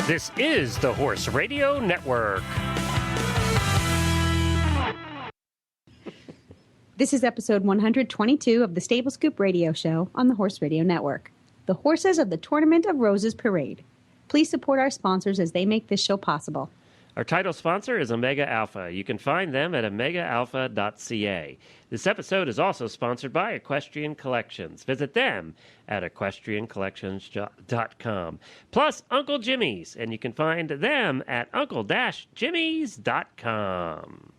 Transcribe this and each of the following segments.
This is the Horse Radio Network. This is episode 122 of the Stable Scoop Radio Show on the Horse Radio Network. The horses of the Tournament of Roses Parade. Please support our sponsors as they make this show possible. Our title sponsor is Omega Alpha. You can find them at omegaalpha.ca. This episode is also sponsored by Equestrian Collections. Visit them at equestriancollections.com. Plus Uncle Jimmy's, and you can find them at uncle-jimmys.com.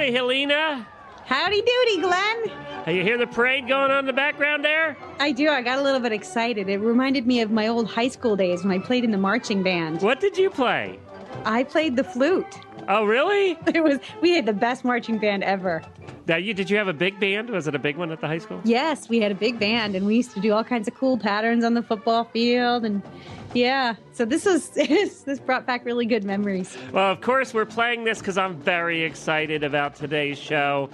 Helena. Howdy doody, Glenn. You hear the parade going on in the background there? I do. I got a little bit excited. It reminded me of my old high school days when I played in the marching band. What did you play? I played the flute. Oh, really? We had the best marching band ever. Now, did you have a big band? Was it a big one at the high school? Yes, we had a big band, and we used to do all kinds of cool patterns on the football field, and yeah. So this brought back really good memories. Well, of course, we're playing this because I'm very excited about today's show.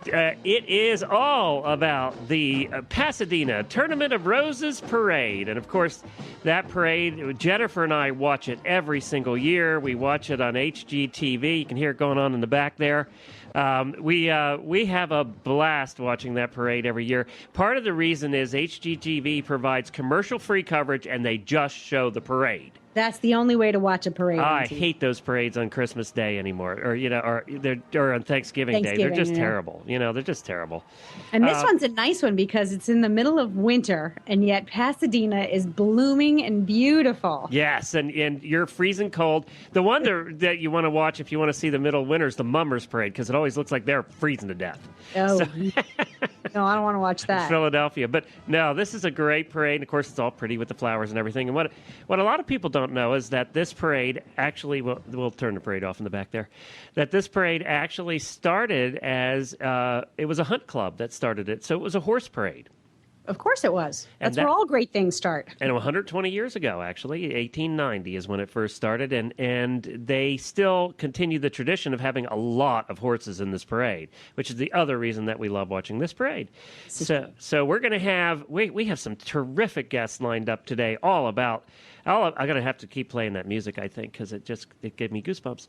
It is all about the Pasadena Tournament of Roses Parade. And, of course, that parade, Jennifer and I watch it every single year. We watch it on HGTV. You can hear it going on in the back there. We have a blast watching that parade every year. Part of the reason is HGTV provides commercial-free coverage, and they just show the parade. That's the only way to watch a parade. I hate those parades on Christmas Day anymore, or on Thanksgiving Day. They're just terrible. They're just terrible. And this one's a nice one because it's in the middle of winter, and yet Pasadena is blooming and beautiful. Yes, and you're freezing cold. The one that you want to watch if you want to see the middle of winter is the Mummers Parade because it always looks like they're freezing to death. Oh, no, I don't want to watch that. Philadelphia, but no, this is a great parade. And of course, it's all pretty with the flowers and everything. And what a lot of people don't know is that this parade actually, we'll turn the parade off in the back there, that this parade actually started as, it was a hunt club that started it, so it was a horse parade. Of course it was. That's where all great things start. And 120 years ago, actually, 1890 is when it first started, and they still continue the tradition of having a lot of horses in this parade, which is the other reason that we love watching this parade. So we're going to have, we have some terrific guests lined up today, I'm going to have to keep playing that music, I think, because it gave me goosebumps.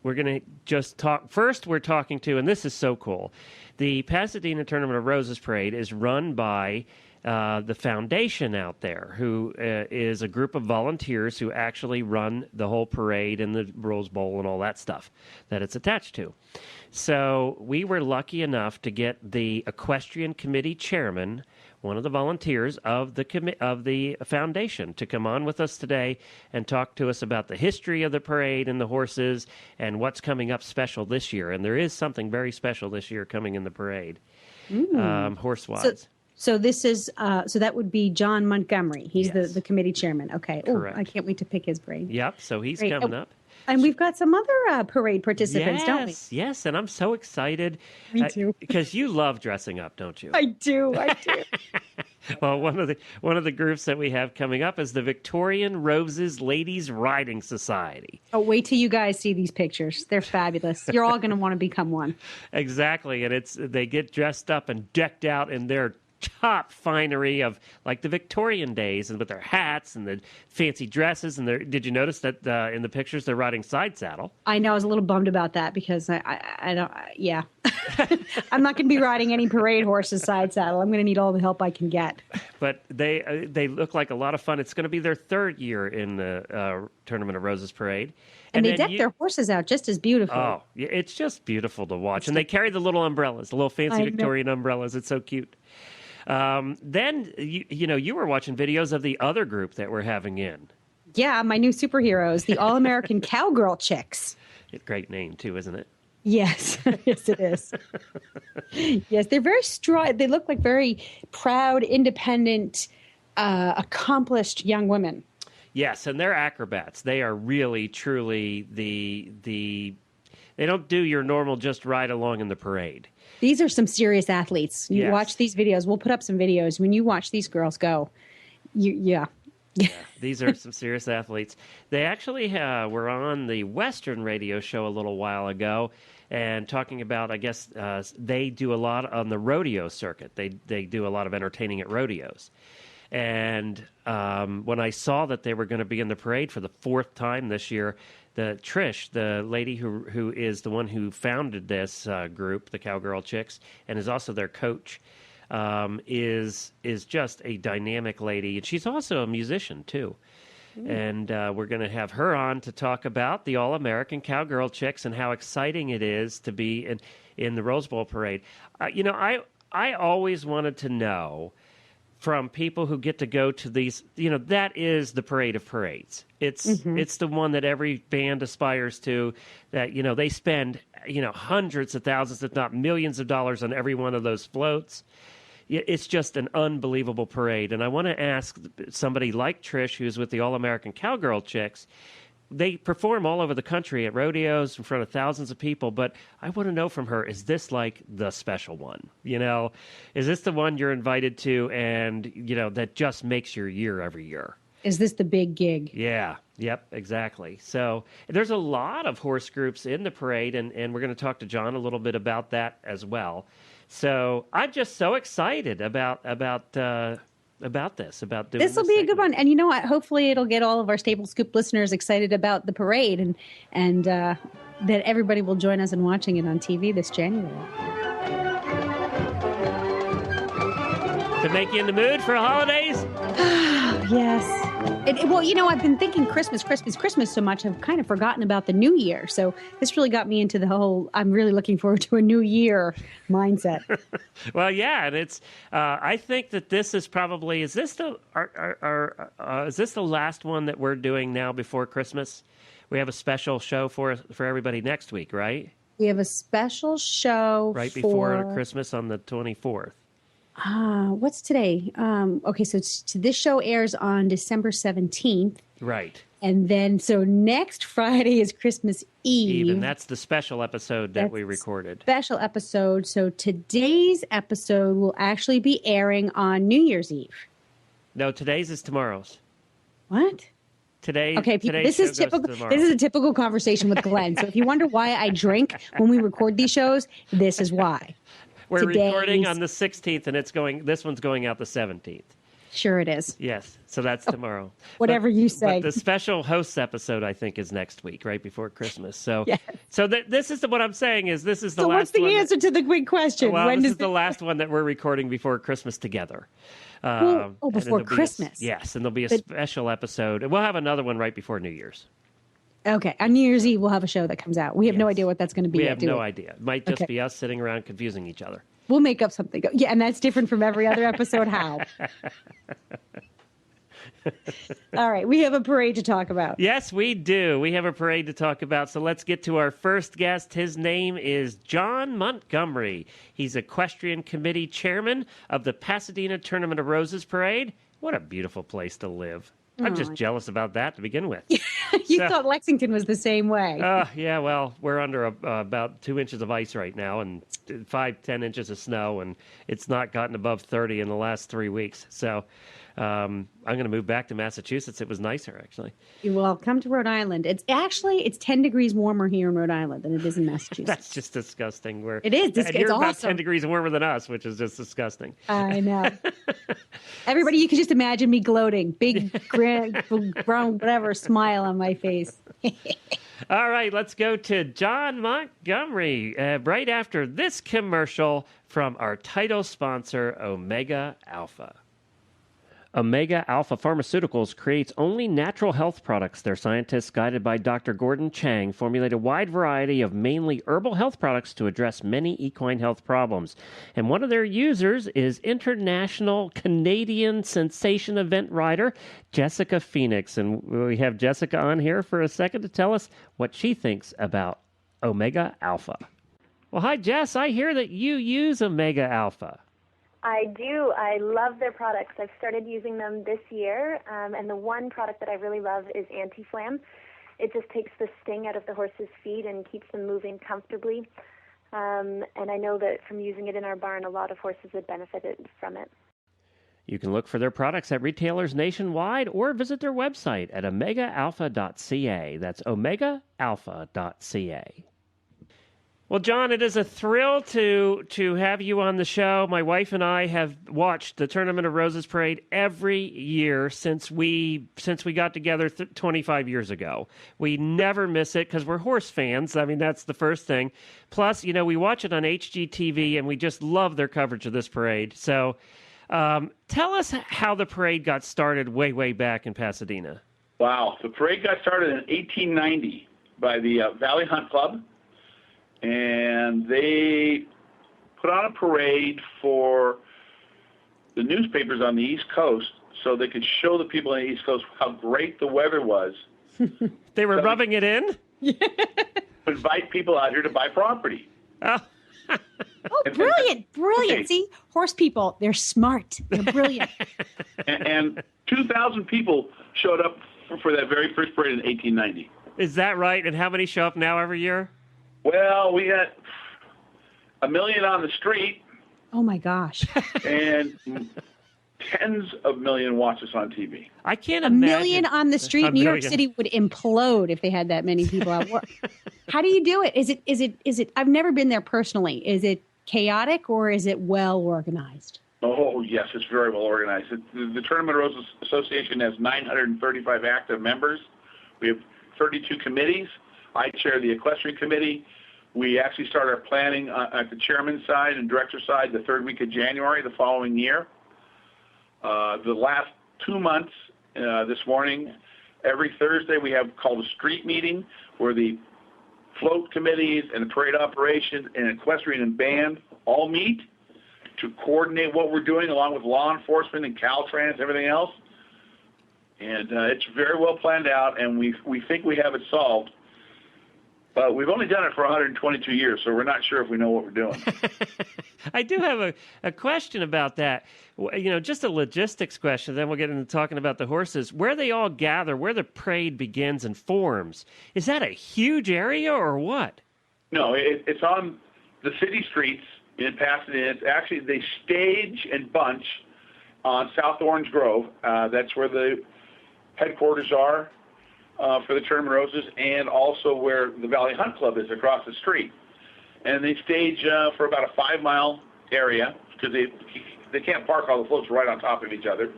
We're going to just talk. First, we're talking to, and this is so cool, the Pasadena Tournament of Roses Parade is run by the foundation out there, who is a group of volunteers who actually run the whole parade and the Rose Bowl and all that stuff that it's attached to. So we were lucky enough to get the Equestrian Committee Chairman, one of the volunteers of the foundation, to come on with us today and talk to us about the history of the parade and the horses and what's coming up special this year. And there is something very special this year coming in the parade, horse-wise. So this is so that would be John Montgomery. He's the committee chairman. Okay. Correct. I can't wait to pick his brain. Yep. So he's coming up. And we've got some other parade participants, don't we? Yes, and I'm so excited. Me too. Because you love dressing up, don't you? I do. Well, one of the groups that we have coming up is the Victorian Roses Ladies Riding Society. Oh, wait till you guys see these pictures. They're fabulous. You're all going to want to become one. Exactly, and they get dressed up and decked out in their top finery of like the Victorian days, and with their hats and the fancy dresses. And did you notice that in the pictures they're riding side saddle? I know. I was a little bummed about that because I don't. Yeah, I'm not going to be riding any parade horses side saddle. I'm going to need all the help I can get. But they look like a lot of fun. It's going to be their third year in the Tournament of Roses Parade. And they deck their horses out just as beautiful. Oh, it's just beautiful to watch. And they carry the little umbrellas, the little fancy Victorian umbrellas. It's so cute. Then, you were watching videos of the other group that we're having in. Yeah, my new superheroes, the All-American Cowgirl Chicks. Great name, too, isn't it? Yes. Yes, it is. Yes, they're very strong. They look like very proud, independent, accomplished young women. Yes, and they're acrobats. They are really, truly they don't do your normal just ride along in the parade. These are some serious athletes. You watch these videos. We'll put up some videos. When you watch these girls go, yeah, these are some serious athletes. They actually were on the Western radio show a little while ago and talking about, I guess, they do a lot on the rodeo circuit. They do a lot of entertaining at rodeos. And when I saw that they were going to be in the parade for the 4th time this year, Trish, the lady who is the one who founded this group, the Cowgirl Chicks, and is also their coach, is just a dynamic lady. And she's also a musician, too. And we're going to have her on to talk about the All-American Cowgirl Chicks and how exciting it is to be in the Rose Bowl parade. I always wanted to know from people who get to go to these, that is the parade of parades. It's the one that every band aspires to, that, they spend, hundreds of thousands, if not millions of dollars on every one of those floats. It's just an unbelievable parade. And I want to ask somebody like Trish, who's with the All-American Cowgirl Chicks. They perform all over the country at rodeos in front of thousands of people, but I want to know from her, is this like the special one? Is this the one you're invited to and, that just makes your year every year? Is this the big gig? Yeah. Yep, exactly. So there's a lot of horse groups in the parade, and we're going to talk to John a little bit about that as well. So I'm just so excited about this, about doing this. This will be a good one. And you know what? Hopefully it'll get all of our Stable Scoop listeners excited about the parade and that everybody will join us in watching it on TV this January. To make you in the mood for holidays? Yes. I've been thinking Christmas so much, I've kind of forgotten about the New Year. So this really got me into the whole, I'm really looking forward to a New Year mindset. Well, yeah, and it's. I think that this is probably. Is this the last one that we're doing now before Christmas? We have a special show for everybody next week, right? We have a special show right before Christmas on the 24th. What's today? Okay, so this show airs on December 17th. Right. And then, so next Friday is Christmas Eve. And that's the special episode that we recorded. Special episode. So today's episode will actually be airing on New Year's Eve. No, today's is tomorrow's. What? Okay, this is typical. This is a typical conversation with Glenn. So if you wonder why I drink when we record these shows, this is why. We're recording on the 16th, and this one's going out the 17th. Sure it is. Yes, so that's tomorrow. Whatever you say. But the special hosts episode, I think, is next week, right before Christmas. So, yes. This is what I'm saying is this is the last one. So what's the answer to the big question? Well, this is the last one that we're recording before Christmas together. Before Christmas. Yes, and there'll be a special episode. We'll have another one right before New Year's. Okay. On New Year's Eve, we'll have a show that comes out. We have no idea what that's going to be. We have no idea. It might just be us sitting around confusing each other. We'll make up something. Yeah, and that's different from every other episode. How? All right. We have a parade to talk about. Yes, we do. We have a parade to talk about. So let's get to our first guest. His name is John Montgomery. He's Equestrian Committee Chairman of the Pasadena Tournament of Roses Parade. What a beautiful place to live. I'm just jealous about that to begin with. You thought Lexington was the same way. Yeah, well, we're under about 2 inches of ice right now and 5-10 inches of snow, and it's not gotten above 30 in the last 3 weeks. So I'm going to move back to Massachusetts. It was nicer, actually. Well, come to Rhode Island. It's 10 degrees warmer here in Rhode Island than it is in Massachusetts. That's just disgusting. It is. It's awesome. About 10 degrees warmer than us, which is just disgusting. I know. Everybody, you can just imagine me gloating. Big, brown, whatever, smile on my face. All right, let's go to John Montgomery right after this commercial from our title sponsor, Omega Alpha. Omega Alpha Pharmaceuticals creates only natural health products. Their scientists, guided by Dr. Gordon Chang, formulate a wide variety of mainly herbal health products to address many equine health problems. And one of their users is international Canadian sensation event rider Jessica Phoenix. And we have Jessica on here for a second to tell us what she thinks about Omega Alpha. Well, hi, Jess. I hear that you use Omega Alpha. I do. I love their products. I've started using them this year, and the one product that I really love is Anti-Flam. It just takes the sting out of the horse's feet and keeps them moving comfortably. And I know that from using it in our barn, a lot of horses have benefited from it. You can look for their products at retailers nationwide or visit their website at omegaalpha.ca. That's omegaalpha.ca. Well, John, it is a thrill to have you on the show. My wife and I have watched the Tournament of Roses Parade every year since we got together 25 years ago. We never miss it because we're horse fans. I mean, that's the first thing. Plus, we watch it on HGTV, and we just love their coverage of this parade. So tell us how the parade got started way back in Pasadena. Wow. The parade got started in 1890 by the Valley Hunt Club. And they put on a parade for the newspapers on the East Coast so they could show the people on the East Coast how great the weather was. They were rubbing it in? Invite people out here to buy property. Oh, brilliant. Okay. See, horse people, they're smart. They're brilliant. and 2,000 people showed up for that very first parade in 1890. Is that right? And how many show up now every year? Well, we got 1 million on the street. Oh, my gosh. And tens of millions watch us on TV. I can't imagine. 1 million on the street. New York City would implode if they had that many people at work. How do you do it? Is it, I've never been there personally. Is it chaotic or is it well organized? Oh, yes, it's very well organized. The Tournament of Roses Association has 935 active members. We have 32 committees. I chair the equestrian committee. We actually start our planning at the chairman's side and director side the third week of January the following year. The last 2 months, this morning, every Thursday we have called a street meeting where the float committees and the parade operation and equestrian and band all meet to coordinate what we're doing along with law enforcement and Caltrans and everything else. And it's very well planned out, and we think we have it solved. But we've only done it for 122 years, so we're not sure if we know what we're doing. I do have a question about that. Just a logistics question, then we'll get into talking about the horses. Where they all gather, where the parade begins and forms, is that a huge area or what? No, it's on the city streets in Pasadena. It's actually, they stage and bunch on South Orange Grove. That's where the headquarters are. For the Tournament of Roses, and also where the Valley Hunt Club is across the street. And they stage for about a 5-mile area because they can't park all the floats right on top of each other.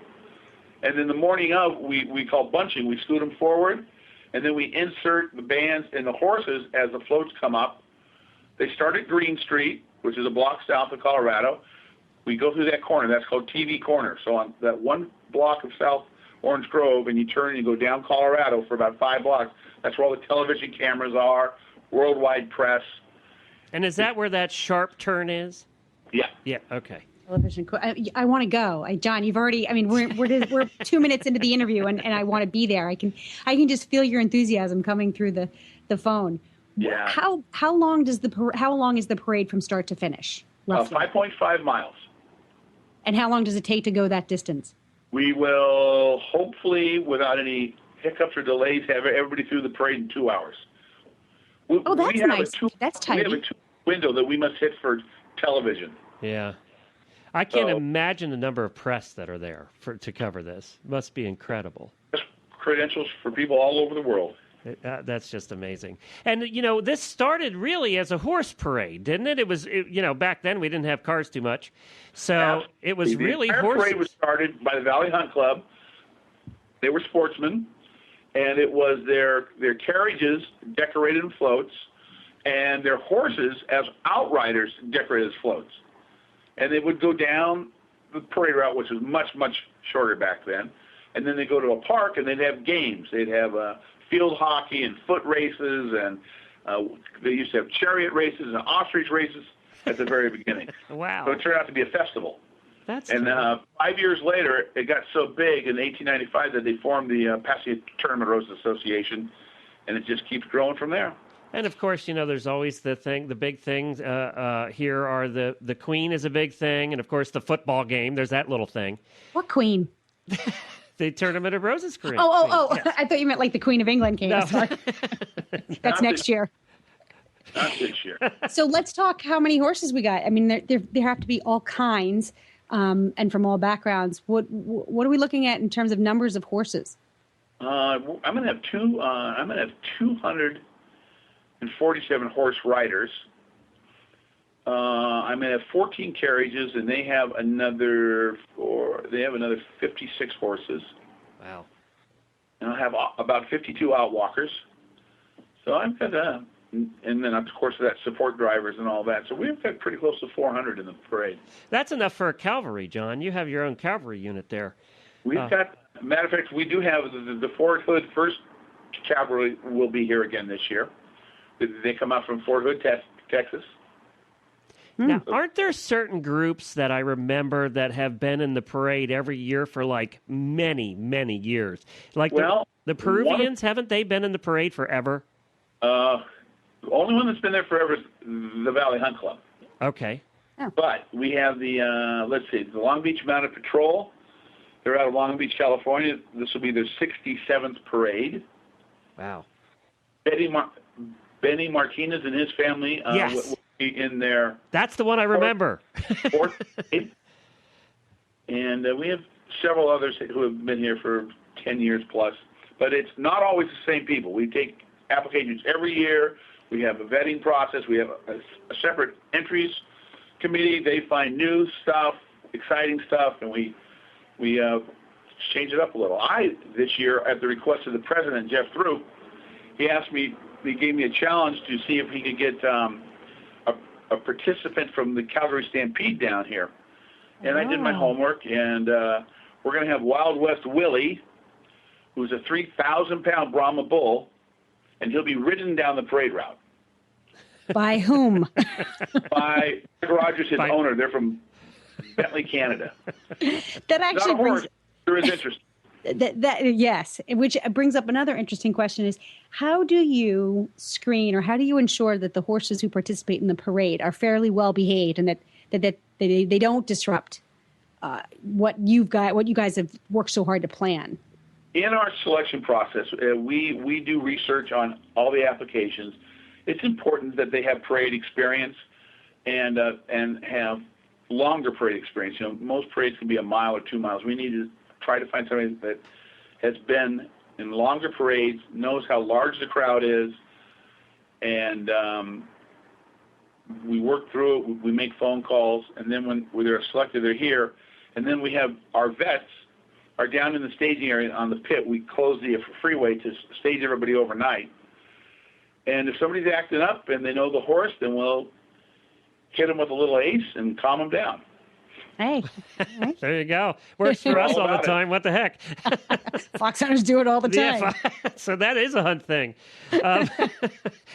And then the morning of, we call bunching. We scoot them forward, and then we insert the bands and the horses as the floats come up. They start at Green Street, which is a block south of Colorado. We go through that corner. That's called TV Corner. So on that one block of South Orange Grove, and you turn and you go down Colorado for about 5 blocks. That's where all the television cameras are, worldwide press. And is that where that sharp turn is? Yeah. Yeah, okay. Television. I want to go. John, you've already, we're 2 minutes into the interview, and I want to be there. I can just feel your enthusiasm coming through the phone. Yeah. How long is the parade from start to finish? 5.5 miles. And how long does it take to go that distance? We will hopefully, without any hiccups or delays, have everybody through the parade in 2 hours. That's nice. That's tidy. We have a window that we must hit for television. Yeah. I can't imagine the number of press that are there to cover this. It must be incredible. Credentials for people all over the world. That's just amazing. And, this started really as a horse parade, didn't it? It was, back then we didn't have cars too much. So it was really horses. The parade was started by the Valley Hunt Club. They were sportsmen, and it was their carriages decorated in floats and their horses as outriders decorated as floats. And they would go down the parade route, which was much, much shorter back then. And then they'd go to a park, and they'd have games. They'd have field hockey and foot races, and they used to have chariot races and ostrich races at the very beginning. Wow. So it turned out to be a festival. That's 5 years later, it got so big in 1895 that they formed the Pasadena Tournament of Roses Association, and it just keeps growing from there. And of course, there's always the big things here are the Queen is a big thing, and of course the football game. There's that little thing. What Queen? The Tournament of Roses Queen. Oh! Yes. I thought you meant like the Queen of England came. No. Sorry. That's next year. Not this year. So let's talk how many horses we got. I mean, there have to be all kinds, and from all backgrounds. What are we looking at in terms of numbers of horses? I'm going to have 247 horse riders. I'm going to have 14 carriages, and they have another 56 horses. Wow. And I'll have about 52 outwalkers. So I've got and then of course that support drivers and all that. So we've got pretty close to 400 in the parade. That's enough for a cavalry, John. You have your own cavalry unit there. We've got, matter of fact, we do have the Fort Hood First Cavalry will be here again this year. They come out from Fort Hood, Texas. Now, aren't there certain groups that I remember that have been in the parade every year for like many, many years? Like the Peruvians, haven't they been in the parade forever? The only one that's been there forever is the Valley Hunt Club. Okay. Oh. But we have the the Long Beach Mounted Patrol. They're out of Long Beach, California. This will be their 67th parade. Wow. Benny Martinez and his family Yes. will be in their... That's the one I remember. fourth parade. And we have several others who have been here for 10 years plus. But it's not always the same people. We take applications every year. We have a vetting process. We have a separate entries committee. They find new stuff, exciting stuff, and we change it up a little. This year, at the request of the president, Jeff Throop, he gave me a challenge to see if he could get a participant from the Calgary Stampede down here. And I did my homework, and we're going to have Wild West Willie, who's a 3,000-pound Brahma bull, and he'll be ridden down the parade route. By whom? By Greg Rogers, his owner. They're from Bentley, Canada. That actually brings... There is interest. Yes, which brings up another interesting question is, how do you screen or how do you ensure that the horses who participate in the parade are fairly well behaved and that they don't disrupt what you guys have worked so hard to plan? In our selection process, we do research on all the applications. It's important that they have parade experience and have longer parade experience. Most parades can be a mile or 2 miles. We need to try to find somebody that has been in longer parades, knows how large the crowd is, and we work through it. We make phone calls, and then when they're selected, they're here. And then we have our vets are down in the staging area on the pit. We close the freeway to stage everybody overnight. And if somebody's acting up and they know the horse, then we'll hit them with a little ace and calm them down. Hey. There you go. Works for us all the time. What the heck? Fox hunters do it all the time. Yeah, so that is a hunt thing.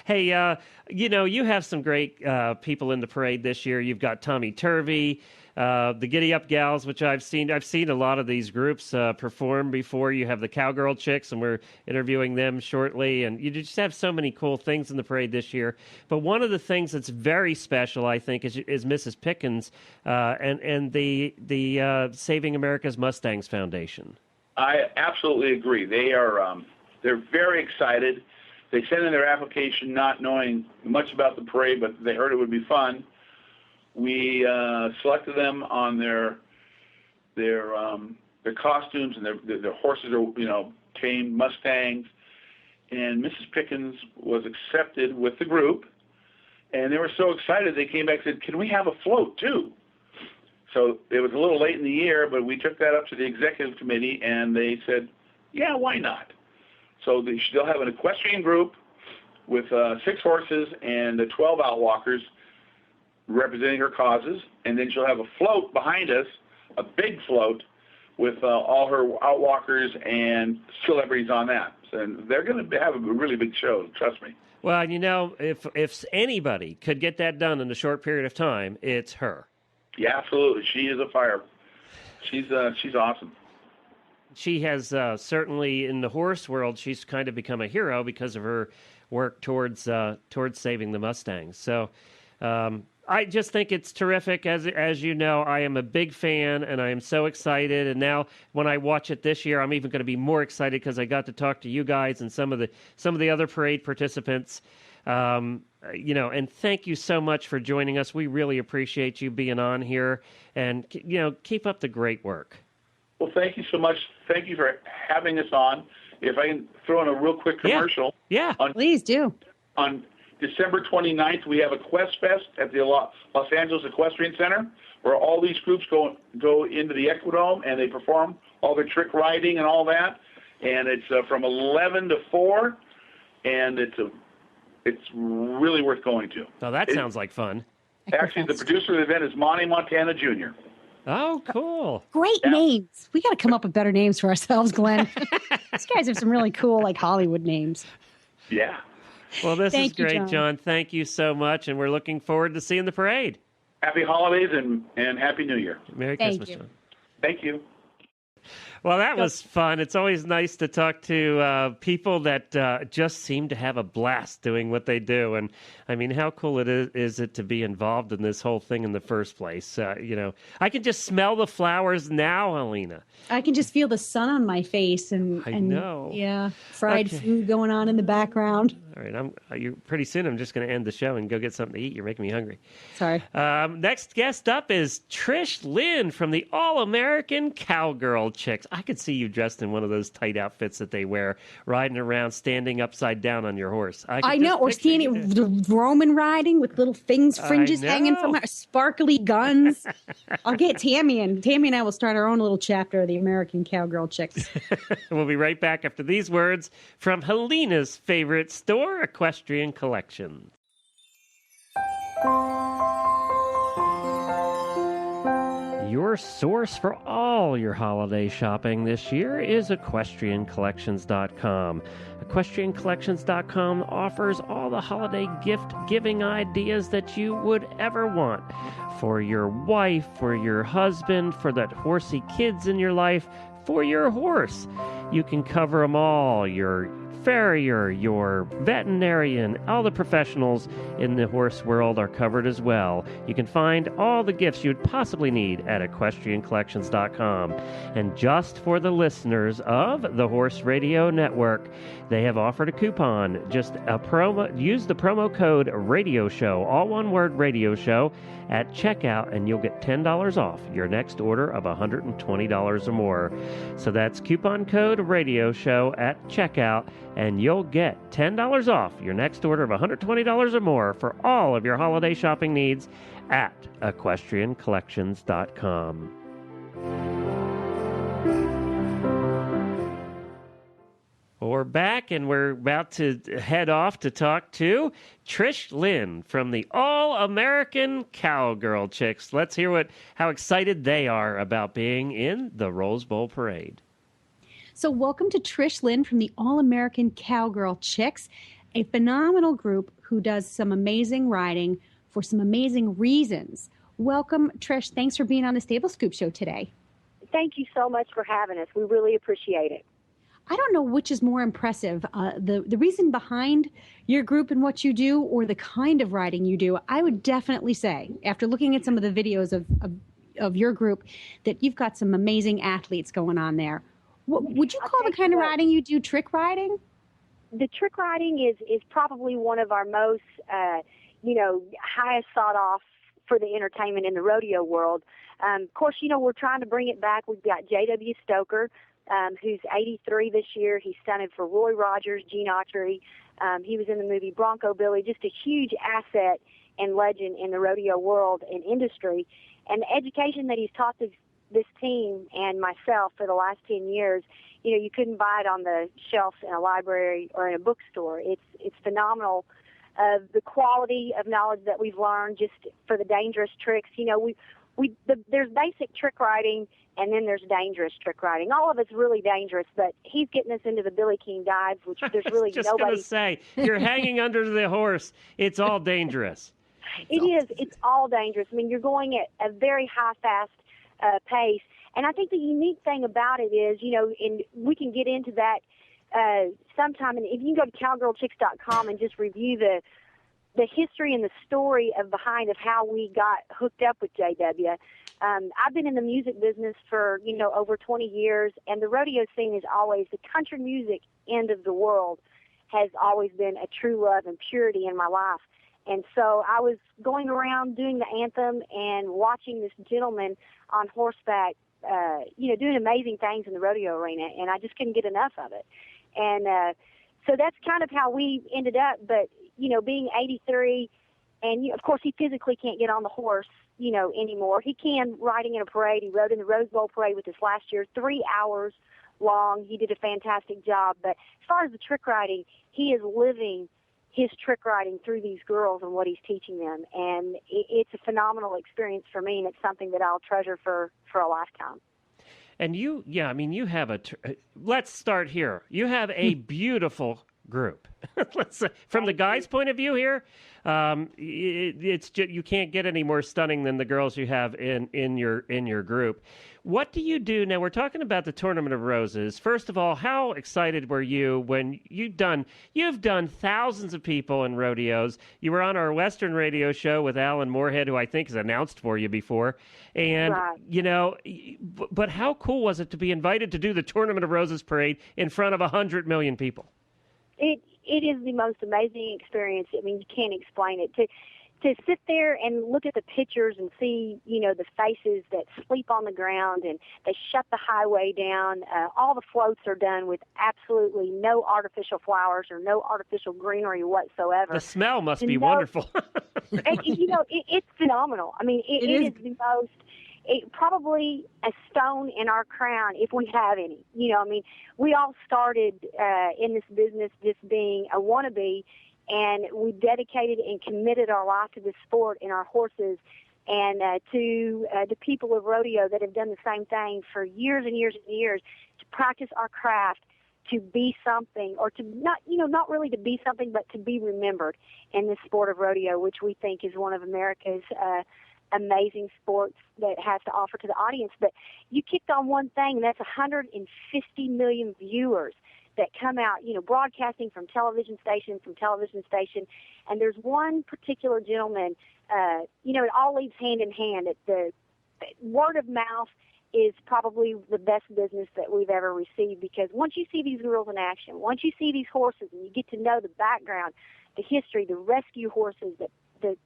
Hey, you have some great people in the parade this year. You've got Tommy Turvey, the Giddy Up Gals, which I've seen a lot of these groups perform before. You have the Cowgirl Chicks, and we're interviewing them shortly. And you just have so many cool things in the parade this year. But one of the things that's very special, I think, is Mrs. Pickens and the Saving America's Mustangs Foundation. I absolutely agree. They're very excited. They sent in their application not knowing much about the parade, but they heard it would be fun. We selected them on their costumes, and their horses are tamed Mustangs. And Mrs. Pickens was accepted with the group, and they were so excited they came back and said, "Can we have a float too?" So it was a little late in the year, but we took that up to the executive committee, and they said, "Yeah, why not?" So they'll have an equestrian group with 6 horses and 12 outwalkers representing her causes, and then she'll have a float behind us, a big float, with all her outwalkers and celebrities on that. And they're going to have a really big show, trust me. Well, if anybody could get that done in a short period of time, it's her. Yeah, absolutely. She is a fire. She's awesome. She has certainly, in the horse world, she's kind of become a hero because of her work towards saving the Mustangs. So I just think it's terrific. As you know, I am a big fan, and I am so excited. And now, when I watch it this year, I'm even going to be more excited because I got to talk to you guys and some of the other parade participants. And thank you so much for joining us. We really appreciate you being on here, and keep up the great work. Well, thank you so much. Thank you for having us on. If I can throw in a real quick commercial. Yeah. Please do. On December 29th, we have a Quest Fest at the Los Angeles Equestrian Center, where all these groups go into the Equidome and they perform all their trick riding and all that. And it's from 11 to 4, and it's really worth going to. Oh, that sounds like fun. Actually, the producer of the event is Monty Montana Jr. Oh, cool. Great names. We got to come up with better names for ourselves, Glenn. These guys have some really cool, Hollywood names. Yeah. Well, this is great, John. John. Thank you so much, and we're looking forward to seeing the parade. Happy holidays and Happy New Year. Merry Thank Christmas, you. John. Thank you. Well, that was fun. It's always nice to talk to people that just seem to have a blast doing what they do. And, I mean, how cool is it to be involved in this whole thing in the first place? I can just smell the flowers now, Helena. I can just feel the sun on my face. I know. Yeah, fried food going on in the background. All right, pretty soon I'm just going to end the show and go get something to eat. You're making me hungry. Sorry. Next guest up is Trish Lynn from the All-American Cowgirl Chicks. I could see you dressed in one of those tight outfits that they wear, riding around, standing upside down on your horse. I know, or standing Roman riding with little fringes hanging from her, sparkly guns. I'll get Tammy and I will start our own little chapter of the American Cowgirl Chicks. We'll be right back after these words from Helena's favorite store, Equestrian Collections. Your source for all your holiday shopping this year is EquestrianCollections.com. EquestrianCollections.com offers all the holiday gift-giving ideas that you would ever want. For your wife, for your husband, for that horsey kids in your life, for your horse. You can cover them all. Your farrier, your veterinarian, all the professionals in the horse world are covered as well. You can find all the gifts you'd possibly need at EquestrianCollections.com. And just for the listeners of the Horse Radio Network, they have offered a coupon. Just use the promo code Radio Show, all one word Radio Show, at checkout, and you'll get $10 off your next order of $120 or more. So that's coupon code Radio Show at checkout, and you'll get $10 off your next order of $120 or more for all of your holiday shopping needs at EquestrianCollections.com. We're back, and we're about to head off to talk to Trish Lynn from the All-American Cowgirl Chicks. Let's hear how excited they are about being in the Rose Bowl Parade. So welcome to Trish Lynn from the All-American Cowgirl Chicks, a phenomenal group who does some amazing riding for some amazing reasons. Welcome, Trish. Thanks for being on the Stable Scoop Show today. Thank you so much for having us. We really appreciate it. I don't know which is more impressive, the reason behind your group and what you do, or the kind of riding you do. I would definitely say, after looking at some of the videos of your group, that you've got some amazing athletes going on there. Would you call the kind of riding you do trick riding? The trick riding is probably one of our most, highest sought off for the entertainment in the rodeo world. Of course, we're trying to bring it back. We've got J.W. Stoker, who's 83 this year. He stunted for Roy Rogers, Gene Autry. He was in the movie Bronco Billy, just a huge asset and legend in the rodeo world and industry. And the education that he's taught this team and myself for the last 10 years, you couldn't buy it on the shelves in a library or in a bookstore. It's phenomenal. The quality of knowledge that we've learned just for the dangerous tricks. There's basic trick riding, and then there's dangerous trick riding. All of it's really dangerous, but he's getting us into the Billy King dives, which there's really just nobody. Going to say, you're hanging under the horse. It's all dangerous. It's all dangerous. I mean, you're going at a very high, fast pace. And I think the unique thing about it is, and we can get into that sometime, and if you can go to cowgirlchicks.com and just review the history and the story behind how we got hooked up with JW. I've been in the music business for, over 20 years, and the rodeo scene is always, the country music end of the world has always been a true love and purity in my life. And so I was going around doing the anthem and watching this gentleman on horseback, doing amazing things in the rodeo arena, and I just couldn't get enough of it. And so that's kind of how we ended up. But, being 83, and of course he physically can't get on the horse, anymore. He can riding in a parade. He rode in the Rose Bowl parade with us last year, 3 hours long. He did a fantastic job. But as far as the trick riding, he is living his trick riding through these girls and what he's teaching them. And it's a phenomenal experience for me, and it's something that I'll treasure for a lifetime. And you have let's start here. You have a beautiful group. Let's from the guys' point of view here, it's just, you can't get any more stunning than the girls you have in your group. What do you do now? We're talking about the Tournament of Roses. First of all, how excited were you when you've done thousands of people in rodeos? You were on our Western radio show with Alan Moorhead, who I think has announced for you before. And, right. But how cool was it to be invited to do the Tournament of Roses parade in front of 100 million people? It is the most amazing experience. I mean, you can't explain it. To sit there and look at the pictures and see, the faces that sleep on the ground, and they shut the highway down. All the floats are done with absolutely no artificial flowers or no artificial greenery whatsoever. The smell must be wonderful. It's phenomenal. I mean, it is the most. Probably a stone in our crown if we have any. We all started in this business just being a wannabe, and we dedicated and committed our life to this sport and our horses, and to the people of rodeo that have done the same thing for years and years and years, to practice our craft, to be something, or to not really to be something, but to be remembered in this sport of rodeo, which we think is one of America's amazing sports that has to offer to the audience. But you kicked on one thing, and that's 150 million viewers that come out, broadcasting from television station, and there's one particular gentleman, it all leads hand in hand. The word of mouth is probably the best business that we've ever received, because once you see these girls in action, once you see these horses and you get to know the background, the history, the rescue horses, the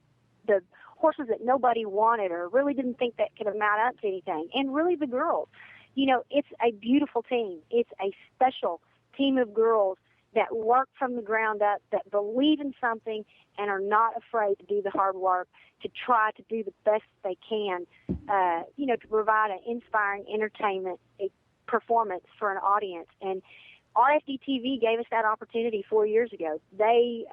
horses that nobody wanted or really didn't think that could amount up to anything, and really the girls, it's a beautiful team. It's a special team of girls that work from the ground up, that believe in something and are not afraid to do the hard work, to try to do the best they can, to provide an inspiring entertainment performance for an audience. And RFD TV gave us that opportunity 4 years ago. They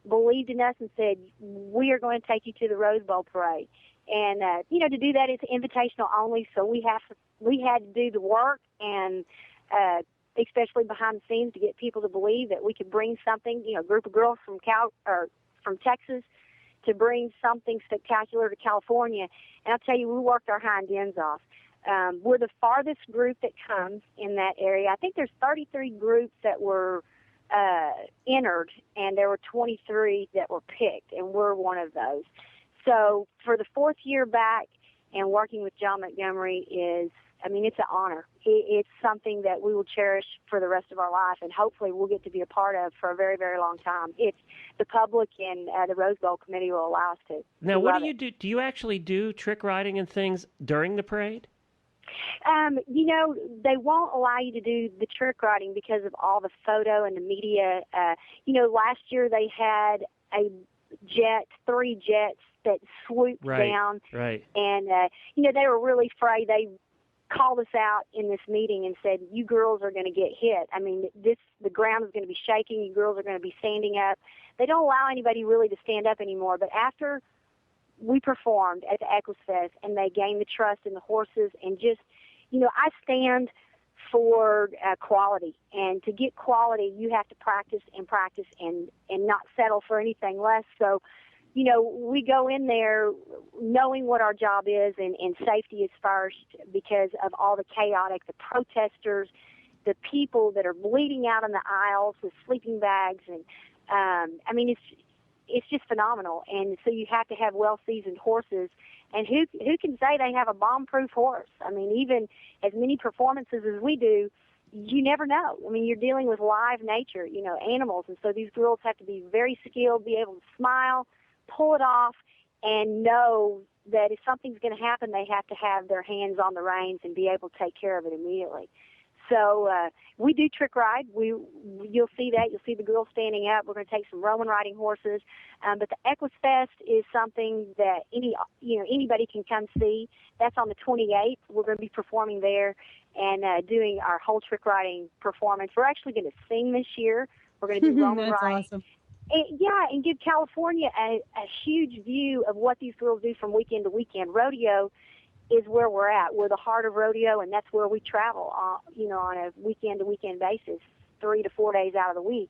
believed in us and said, we are going to take you to the Rose Bowl parade. And, to do that, it's invitational only, so we had to do the work, and especially behind the scenes, to get people to believe that we could bring something, a group of girls from Texas to bring something spectacular to California. And I'll tell you, we worked our hind ends off. We're the farthest group that comes in that area. I think there's 33 groups that were entered, and there were 23 that were picked, and we're one of those. So for the fourth year back and working with John Montgomery it's an honor. It's something that we will cherish for the rest of our life, and hopefully we'll get to be a part of for a very, very long time. It's the public and the Rose Bowl committee will allow us to. Now, what do you do? Do you actually do trick riding and things during the parade? They won't allow you to do the trick riding because of all the photo and the media. Last year they had three jets that swooped down. Right. And, they were really afraid. They called us out in this meeting and said, you girls are going to get hit. I mean, the ground is going to be shaking. You girls are going to be standing up. They don't allow anybody really to stand up anymore. But after we performed at the Equus Fest and they gained the trust in the horses, and just, I stand for quality. And to get quality, you have to practice and not settle for anything less. So, we go in there knowing what our job is, and safety is first because of all the chaotic, the protesters, the people that are bleeding out in the aisles with sleeping bags, and I mean, it's just phenomenal. And so you have to have well-seasoned horses. And who can say they have a bomb-proof horse? I mean, even as many performances as we do, you never know. I mean, you're dealing with live nature, you know, animals. And so these girls have to be very skilled, be able to smile, pull it off, and know that if something's going to happen, they have to have their hands on the reins and be able to take care of it immediately. So we do trick ride. You'll see that. You'll see the girls standing up. We're going to take some Roman riding horses. But the Equus Fest is something that anybody can come see. That's on the 28th. We're going to be performing there and doing our whole trick riding performance. We're actually going to sing this year. We're going to do Roman That's riding. awesome. And give California a huge view of what these girls do from weekend to weekend. Rodeo is where we're at. We're the heart of rodeo, and that's where we travel, on a weekend-to-weekend basis, 3 to 4 days out of the week.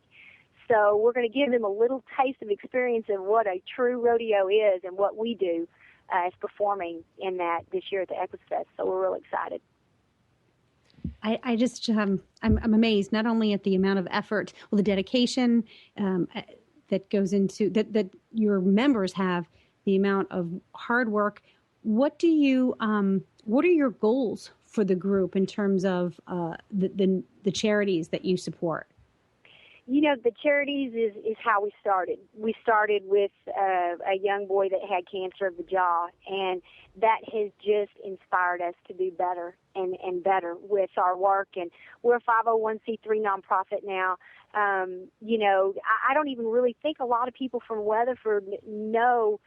So we're going to give them a little taste of experience of what a true rodeo is and what we do as performing in that this year at the Equus Fest. So we're real excited. I just I'm amazed not only at the amount of effort, the dedication that goes into that your members have, the amount of hard work. What are your goals for the group in terms of the charities that you support? You know, the charities is how we started. We started with a young boy that had cancer of the jaw, and that has just inspired us to do better and better with our work. And we're a 501c3 nonprofit now. I don't even really think a lot of people from Weatherford know,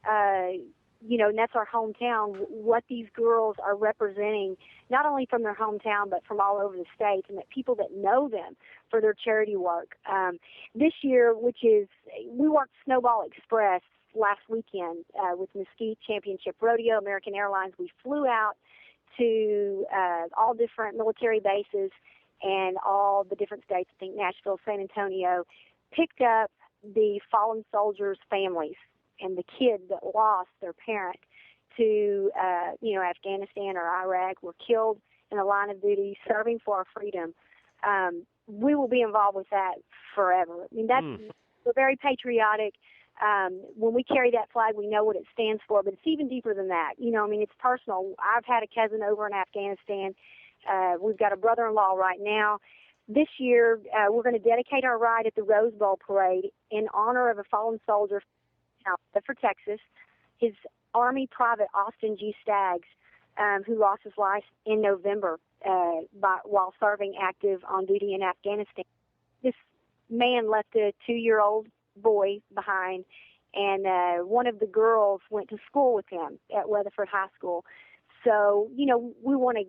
and that's our hometown, what these girls are representing, not only from their hometown, but from all over the state, and that people that know them for their charity work. This year, we worked Snowball Express last weekend with Mesquite Championship Rodeo, American Airlines. We flew out to all different military bases and all the different states, I think Nashville, San Antonio, picked up the fallen soldiers' families and the kids that lost their parent to, Afghanistan or Iraq, were killed in the line of duty serving for our freedom. We will be involved with that forever. I mean, we're very patriotic. When we carry that flag, we know what it stands for, but it's even deeper than that. It's personal. I've had a cousin over in Afghanistan. We've got a brother-in-law right now. This year, we're going to dedicate our ride at the Rose Bowl Parade in honor of a fallen soldier for Texas, his Army Private Austin G. Staggs, who lost his life in November while serving active on duty in Afghanistan. This man left a 2-year-old boy behind, and one of the girls went to school with him at Weatherford High School. So, we want to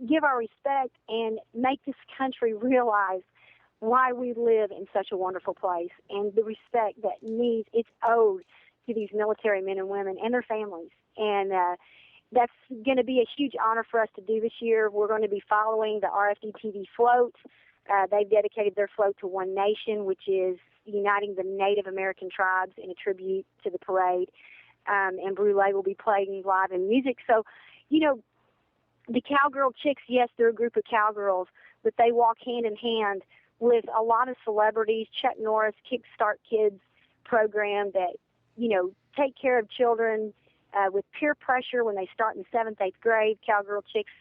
give our respect and make this country realize why we live in such a wonderful place and the respect that it's owed to these military men and women and their families. And that's going to be a huge honor for us to do this year. We're going to be following the RFD-TV float. They've dedicated their float to One Nation, which is uniting the Native American tribes in a tribute to the parade. And Brule will be playing live in music. So, the Cowgirl Chicks, yes, they're a group of cowgirls, but they walk hand in hand with a lot of celebrities. Chuck Norris, Kickstart Kids program that, take care of children with peer pressure when they start in 7th, 8th grade. Cowgirl Chicks,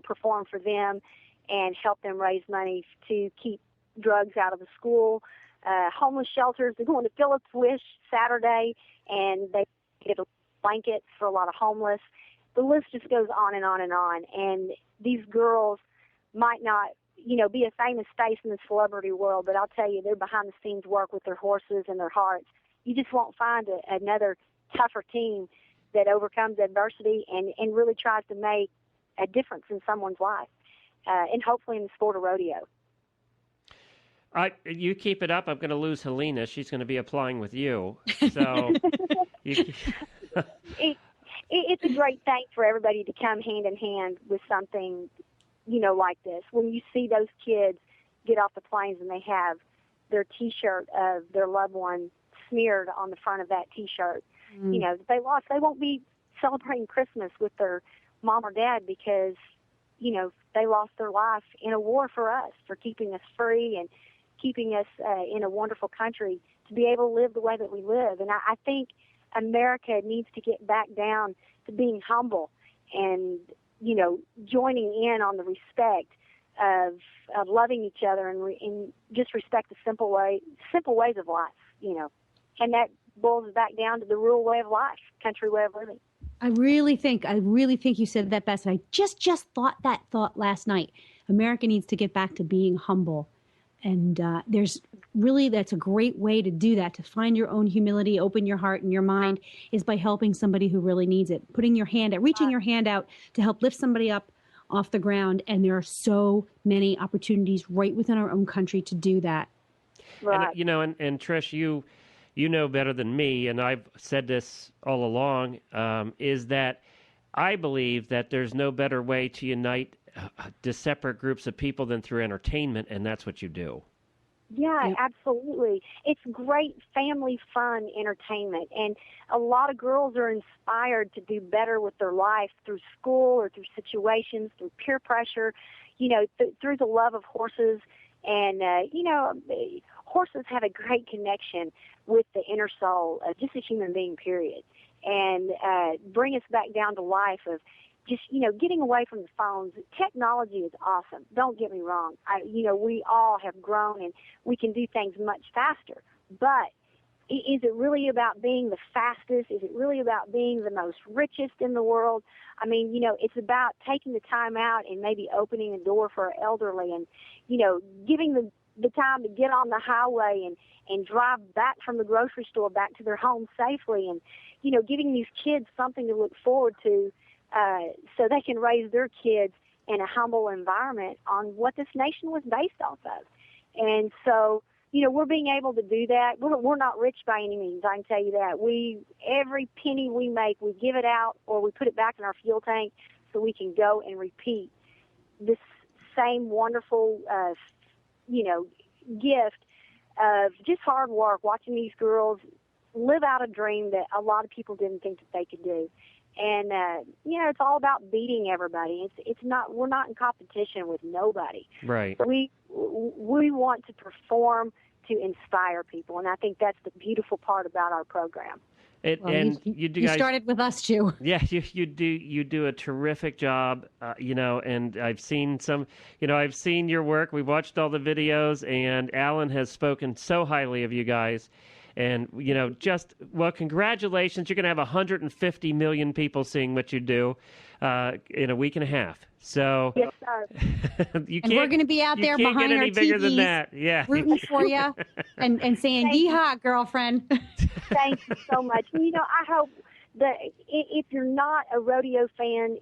perform for them and help them raise money to keep drugs out of the school. Homeless shelters, they're going to Phillips Wish Saturday, and they get blankets for a lot of homeless. The list just goes on and on and on. And these girls might not, be a famous face in the celebrity world, but I'll tell you, they're behind-the-scenes work with their horses and their hearts. You just won't find another tougher team that overcomes adversity and really tries to make a difference in someone's life, and hopefully in the sport of rodeo. You keep it up, I'm going to lose Helena. She's going to be applying with you. So It's a great thing for everybody to come hand in hand with something, like this. When you see those kids get off the planes and they have their T-shirt of their loved one smeared on the front of that T-shirt, that they lost, they won't be celebrating Christmas with their mom or dad because they lost their life in a war for us, for keeping us free and keeping us in a wonderful country to be able to live the way that we live. And I think America needs to get back down to being humble and, joining in on the respect of loving each other and just respect the simple ways of life, and that boils back down to the rural way of life, country way of living. I really think you said that best. I just thought that thought last night. America needs to get back to being humble. And that's a great way to do that, to find your own humility, open your heart and your mind, is by helping somebody who really needs it, reaching your hand out to help lift somebody up off the ground. And there are so many opportunities right within our own country to do that. Right. And Trish, you know better than me, and I've said this all along, is that I believe that there's no better way to unite separate groups of people than through entertainment, and that's what you do. Yeah, absolutely. It's great family fun entertainment, and a lot of girls are inspired to do better with their life through school or through situations, through peer pressure, through the love of horses. And, horses have a great connection with the inner soul of just a human being, period. And bring us back down to life of just, getting away from the phones. Technology is awesome. Don't get me wrong. We all have grown and we can do things much faster. But is it really about being the fastest? Is it really about being the most richest in the world? I mean, it's about taking the time out and maybe opening a door for our elderly and, giving the time to get on the highway and drive back from the grocery store back to their home safely and, giving these kids something to look forward to so they can raise their kids in a humble environment on what this nation was based off of. And so, we're being able to do that. We're not rich by any means, I can tell you that. Every penny we make, we give it out or we put it back in our fuel tank so we can go and repeat this same wonderful, gift of just hard work, watching these girls live out a dream that a lot of people didn't think that they could do. And, it's all about beating everybody. We're not in competition with nobody. Right. We want to perform to inspire people. And I think that's the beautiful part about our program. You started with us too. Yeah, you do a terrific job, and I've seen I've seen your work. We've watched all the videos, and Alan has spoken so highly of you guys. And, congratulations. You're going to have 150 million people seeing what you do in a week and a half. So yes, sir. We're going to be out there behind our bigger TVs, than that. Yeah. rooting for you and saying, yeehaw, girlfriend. Thank you so much. I hope that if you're not a rodeo fan,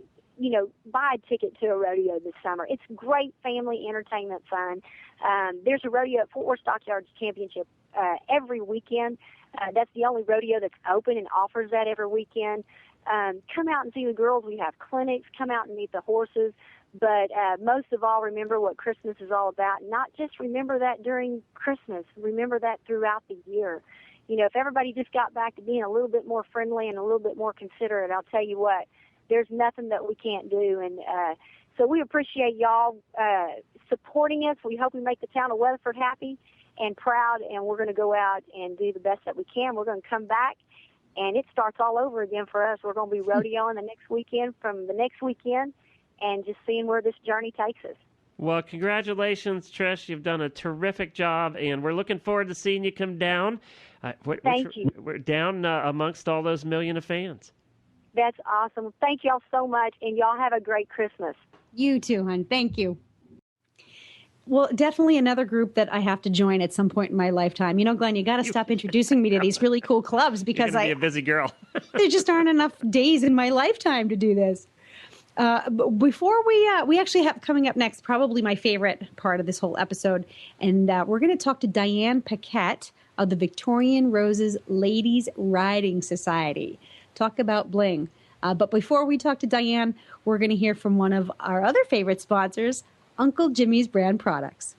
buy a ticket to a rodeo this summer. It's great family entertainment fun. There's a rodeo at Fort Worth Stockyards Championship every weekend. That's the only rodeo that's open and offers that every weekend. Come out and see the girls. We have clinics. Come out and meet the horses. But most of all, remember what Christmas is all about. Not just remember that during Christmas. Remember that throughout the year. If everybody just got back to being a little bit more friendly and a little bit more considerate, I'll tell you what, there's nothing that we can't do. And so we appreciate y'all supporting us. We hope we make the town of Weatherford happy and proud, and we're going to go out and do the best that we can. We're going to come back, and it starts all over again for us. We're going to be rodeoing the next weekend from the next weekend and just seeing where this journey takes us. Well, congratulations, Trish. You've done a terrific job, and we're looking forward to seeing you come down. Thank you. We're down amongst all those million of fans. That's awesome. Thank y'all so much, and y'all have a great Christmas. You too, hon. Thank you. Well, definitely another group that I have to join at some point in my lifetime. Glenn, you got to stop introducing me to these really cool clubs because You're gonna be a busy girl. there just aren't enough days in my lifetime to do this. Before we actually have coming up next, probably my favorite part of this whole episode, and we're going to talk to Diane Paquette of the Victorian Roses Ladies Riding Society. Talk about bling. But before we talk to Diane, we're going to hear from one of our other favorite sponsors, Uncle Jimmy's Brand Products.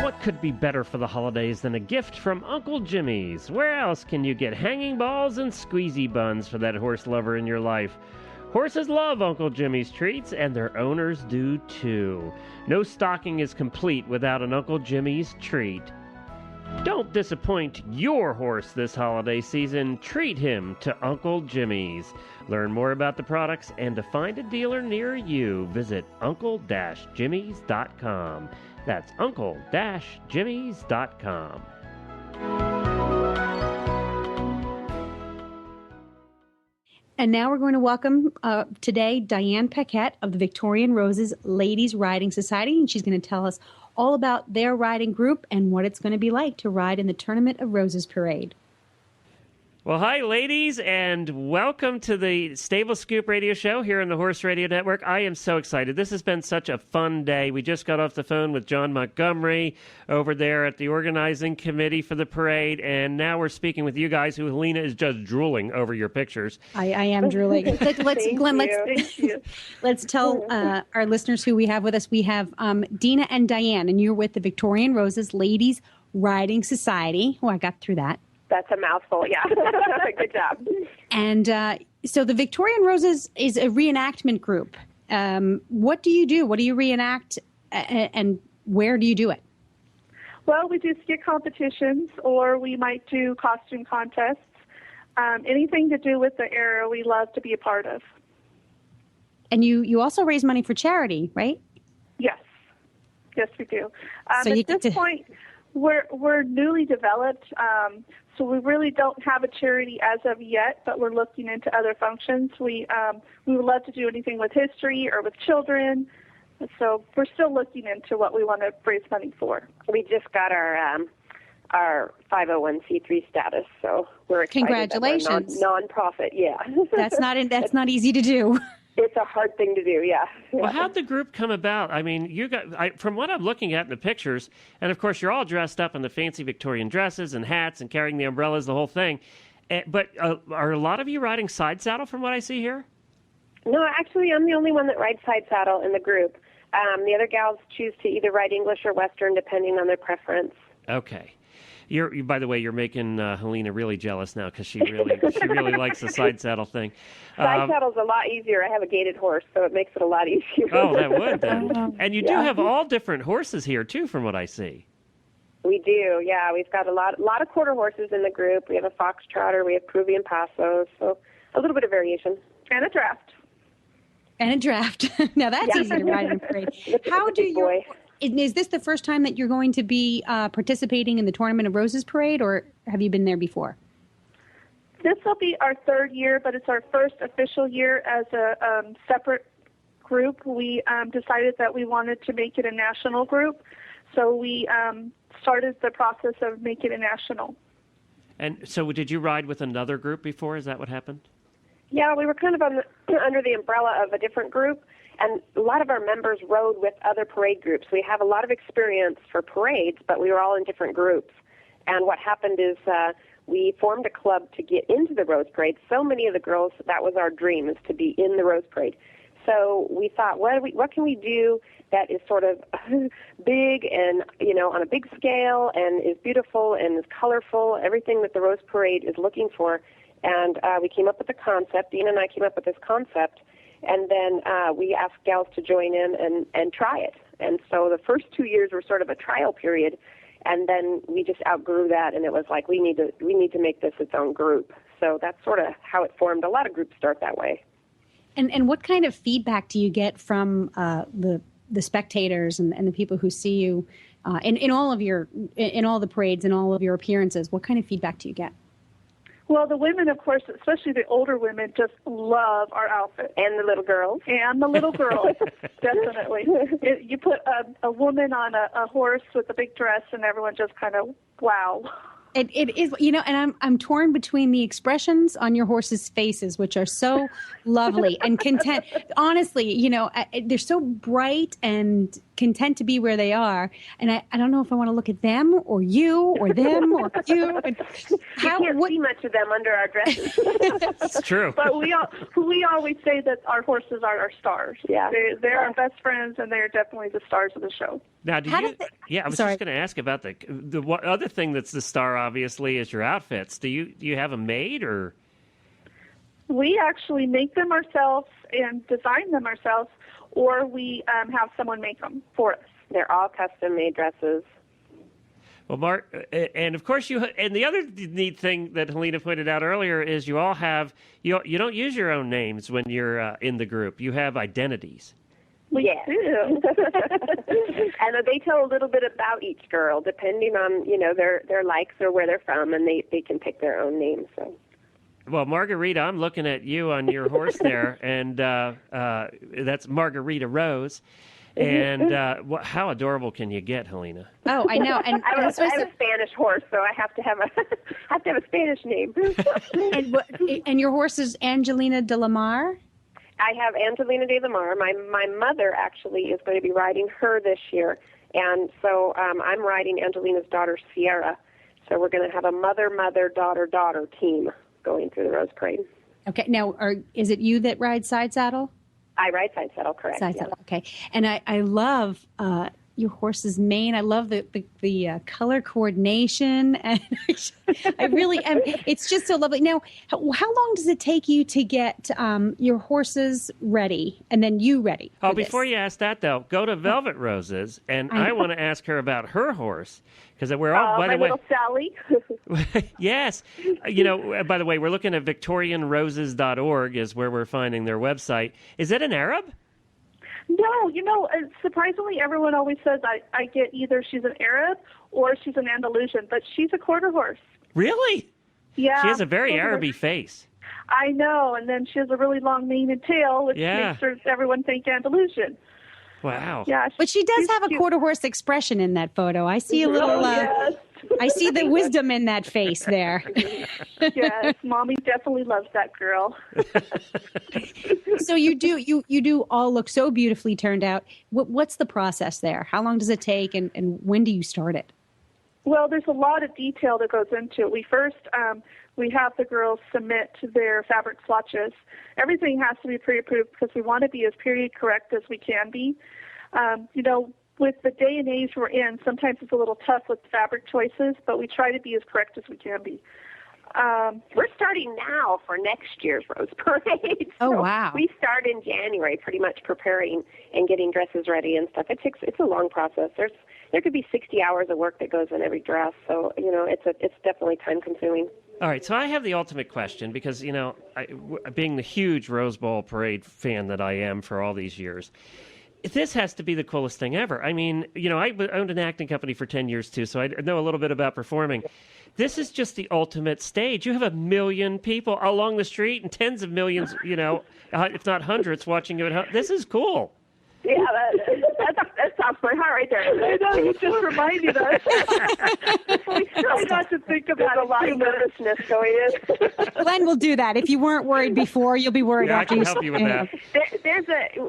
What could be better for the holidays than a gift from Uncle Jimmy's? Where else can you get hanging balls and squeezy buns for that horse lover in your life? Horses love Uncle Jimmy's treats, and their owners do too. No stocking is complete without an Uncle Jimmy's treat. Don't disappoint your horse this holiday season. Treat him to Uncle Jimmy's. Learn more about the products and to find a dealer near you, visit uncle-jimmys.com. That's uncle-jimmys.com. And now we're going to welcome today Diane Paquette of the Victorian Roses Ladies Riding Society, and she's going to tell us all about their riding group and what it's going to be like to ride in the Tournament of Roses Parade. Well, hi, ladies, and welcome to the Stable Scoop Radio Show here on the Horse Radio Network. I am so excited. This has been such a fun day. We just got off the phone with John Montgomery over there at the organizing committee for the parade, and now we're speaking with you guys, who Helena is just drooling over your pictures. I am drooling. Let's tell our listeners who we have with us. We have Dina and Diane, and you're with the Victorian Roses Ladies Riding Society. Oh, I got through that. That's a mouthful, yeah. Good job. And so the Victorian Roses is a reenactment group. What do you do? What do you reenact, and where do you do it? Well, we do skit competitions, or we might do costume contests. Anything to do with the era, we love to be a part of. And you also raise money for charity, right? Yes. Yes, we do. So at this point, we're newly developed, so we really don't have a charity as of yet, but we're looking into other functions. We would love to do anything with history or with children, so we're still looking into what we want to raise money for. We just got our 501c3 status, so we're excited. Congratulations. That we're non-profit, yeah. That's not easy to do. It's a hard thing to do, yeah. Well, how'd the group come about? I mean, from what I'm looking at in the pictures, and of course you're all dressed up in the fancy Victorian dresses and hats and carrying the umbrellas, the whole thing. But are a lot of you riding side saddle from what I see here? No, actually, I'm the only one that rides side saddle in the group. The other gals choose to either ride English or Western, depending on their preference. Okay. By the way, you're making Helena really jealous now because she really likes the side saddle thing. Side saddle's a lot easier. I have a gaited horse, so it makes it a lot easier. Oh, that would then. And you do have all different horses here too, from what I see. We do, yeah. We've got a lot of quarter horses in the group. We have a foxtrotter, we have Peruvian passos, so a little bit of variation. And a draft. Now that's easy to ride in parade. How do you? Is this the first time that you're going to be participating in the Tournament of Roses Parade, or have you been there before? This will be our third year, but it's our first official year as a separate group. We decided that we wanted to make it a national group, so we started the process of making it national. And so did you ride with another group before? Is that what happened? Yeah, we were kind of under the umbrella of a different group. And a lot of our members rode with other parade groups. We have a lot of experience for parades, but we were all in different groups. And what happened is we formed a club to get into the Rose Parade. So many of the girls, that was our dream, is to be in the Rose Parade. So we thought, what can we do that is sort of big and, on a big scale and is beautiful and is colorful, everything that the Rose Parade is looking for. And we came up with a concept. Dean and I came up with this concept. And then we asked gals to join in and try it. And so the first 2 years were sort of a trial period, and then we just outgrew that, and it was like we need to make this its own group. So that's sort of how it formed. A lot of groups start that way. And what kind of feedback do you get from the spectators and the people who see you in all the parades and all of your appearances? What kind of feedback do you get? Well, the women, of course, especially the older women, just love our outfit. And the little girls. Definitely. You put a woman on a horse with a big dress, and everyone just kind of, wow. It is, and I'm torn between the expressions on your horses' faces, which are so lovely and content. Honestly, they're so bright and content to be where they are. And I don't know if I want to look at them or you or them or you. And You can't see much of them under our dresses. It's true. But we always say that our horses are our stars. Yeah. They're our best friends, and they're definitely the stars of the show. Now, I was Sorry. just going to ask about the other thing that's the star, obviously, is your outfits. Do you have them made, or? We actually make them ourselves and design them ourselves, or we have someone make them for us. They're all custom-made dresses. Well, Mark, and of course and the other neat thing that Helena pointed out earlier is you all have, you don't use your own names when you're in the group. You have identities. We do. And they tell a little bit about each girl, depending on, their likes or where they're from, and they can pick their own names. So. Well, Margarita, I'm looking at you on your horse there, and that's Margarita Rose. And how adorable can you get, Helena? Oh, I know. And I have a Spanish horse, so I have to have a Spanish name. and your horse is Angelina de la Mar? I have Angelina de la Mar. My mother actually is going to be riding her this year, and so I'm riding Angelina's daughter, Sierra. So we're going to have a mother, daughter team going through the Rose Parade. Okay. Now, is it you that rides side saddle? I ride side saddle, correct. Side saddle, okay. And I love your horse's mane. I love the color coordination. And I really am. It's just so lovely. Now, how long does it take you to get your horses ready and then you ready? Oh, before you ask that, though, go to Velvet Roses, and I want to ask her about her horse. Because we're all, by the way, little Sally. Yes. By the way, we're looking at victorianroses.org is where we're finding their website. Is it an Arab? No, surprisingly, everyone always says I get either she's an Arab or she's an Andalusian, but she's a quarter horse. Really? Yeah. She has a very Araby face. I know, and then she has a really long mane and tail, which makes everyone think Andalusian. Wow. Yeah, but she does have a quarter horse expression in that photo. I see a little. Yes. I see the wisdom in that face there. Yes, Mommy definitely loves that girl. So you do all look so beautifully turned out. What's the process there? How long does it take, and when do you start it? Well, there's a lot of detail that goes into it. We first we have the girls submit their fabric swatches. Everything has to be pre-approved because we want to be as period correct as we can be. With the day and age we're in, sometimes it's a little tough with fabric choices, but we try to be as correct as we can be. We're starting now for next year's Rose Parade. Oh, wow. We start in January pretty much preparing and getting dresses ready and stuff. It's a long process. There could be 60 hours of work that goes in every dress, so it's definitely time consuming. All right, so I have the ultimate question because, being the huge Rose Bowl Parade fan that I am for all these years, this has to be the coolest thing ever. I mean, I owned an acting company for 10 years, too, so I know a little bit about performing. This is just the ultimate stage. You have 1 million people along the street and tens of millions, if not hundreds, watching you at home. This is cool. Yeah, that stops my heart right there. I know, you just reminded us. We try not to think about a lot of nervousness going in. Glenn will do that. If you weren't worried before, you'll be worried after. I can help you with that.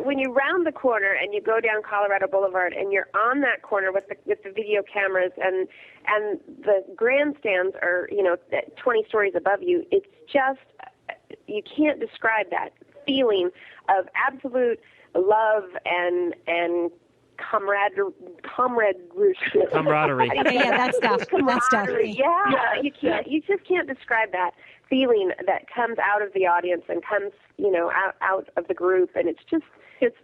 When you round the corner and you go down Colorado Boulevard and you're on that corner with the video cameras and the grandstands are 20 stories above you, it's just you can't describe that feeling of absolute love and camaraderie. Yeah, that stuff. Camaraderie. Yeah, you just can't describe that feeling that comes out of the audience and comes, out of the group, and it's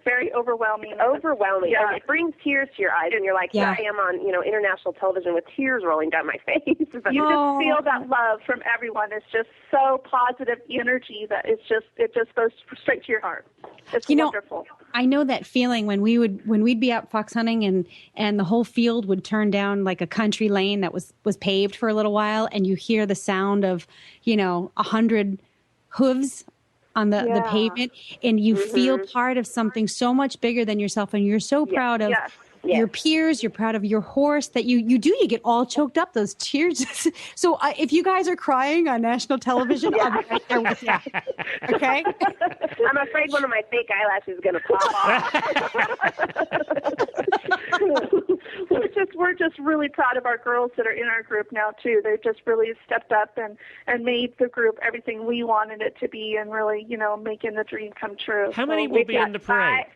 very overwhelming. Yeah. And it brings tears to your eyes, and you're like, here I am on, international television with tears rolling down my face. You just feel that love from everyone. It's just so positive energy that it just goes straight to your heart. It's wonderful. I know that feeling when we'd be out fox hunting and the whole field would turn down like a country lane that was paved for a little while, and you hear the sound of 100 hooves on the pavement, and you feel part of something so much bigger than yourself, and you're so proud of your peers. You're proud of your horse. That you get all choked up. Those tears. So if you guys are crying on national television, I'll be right there with you. Okay. I'm afraid one of my fake eyelashes is going to pop off. We're just really proud of our girls that are in our group now too. They've just really stepped up and made the group everything we wanted it to be, and really, making the dream come true. How many will be in the parade?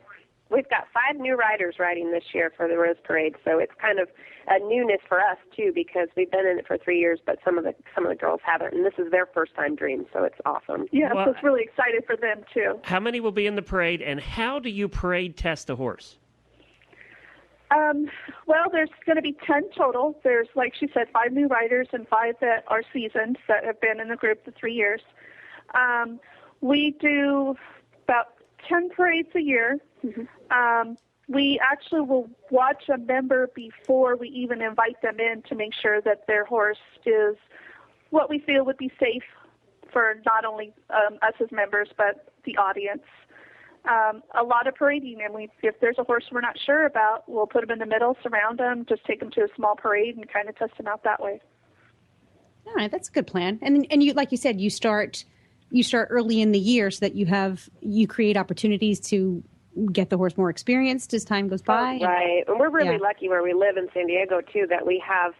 We've got 5 new riders riding this year for the Rose Parade, so it's kind of a newness for us too, because we've been in it for 3 years, but some of the girls haven't, and this is their first time dream, so it's awesome. Yeah, so it's really excited for them too. How many will be in the parade, and how do you parade test a horse? Well, there's going to be 10 total. There's, like she said, 5 new riders and 5 that are seasoned that have been in the group for 3 years. We do about 10 parades a year. Mm-hmm. We actually will watch a member before we even invite them in to make sure that their horse is what we feel would be safe for not only us as members, but the audience. A lot of parading, and if there's a horse we're not sure about, we'll put him in the middle, surround him, just take him to a small parade and kind of test him out that way. All right, that's a good plan. And you, like you said, you start early in the year so that you create opportunities to get the horse more experienced as time goes by. Right, and we're really lucky where we live in San Diego too, that we have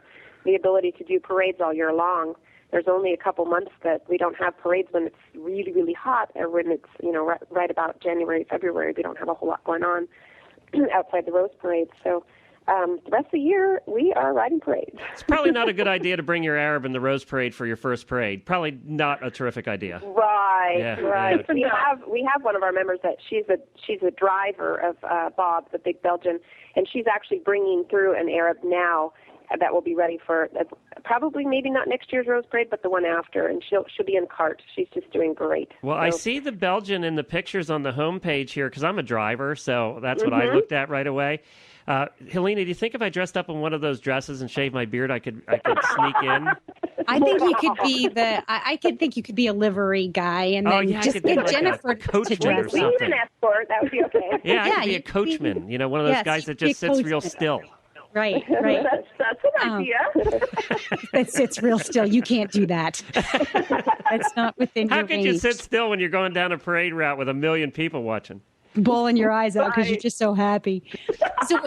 the ability to do parades all year long. There's only a couple months that we don't have parades when it's really, really hot, or when it's, right about January, February, we don't have a whole lot going on outside the Rose Parade. So the rest of the year, we are riding parades. It's probably not a good idea to bring your Arab in the Rose Parade for your first parade. Probably not a terrific idea. Right, right. Yeah. We have one of our members that she's a driver of Bob, the big Belgian, and she's actually bringing through an Arab now that will be ready for probably maybe not next year's Rose Parade, but the one after, and she'll be in cart. She's just doing great. Well, I see the Belgian in the pictures on the homepage here because I'm a driver, so that's what I looked at right away. Helena, do you think if I dressed up in one of those dresses and shaved my beard, I could sneak in? I think you could be I could think you could be a livery guy, and then just get like Jennifer to dress up. We need an escort. That would be okay. Yeah, I could be a coachman. One of those guys that just sits real still. Right. That's an idea. That sits real still. You can't do that. That's not within your range. How could you sit still when you're going down a parade route with 1 million people watching? Bawling your eyes out because you're just so happy. So,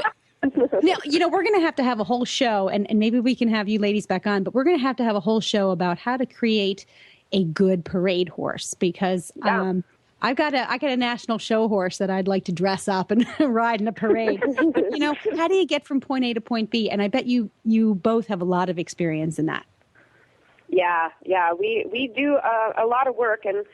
now, we're going to have a whole show, and maybe we can have you ladies back on, but we're going to have a whole show about how to create a good parade horse, because I got a national show horse that I'd like to dress up and ride in a parade. But, how do you get from point A to point B? And I bet you both have a lot of experience in that. Yeah. We do a lot of work and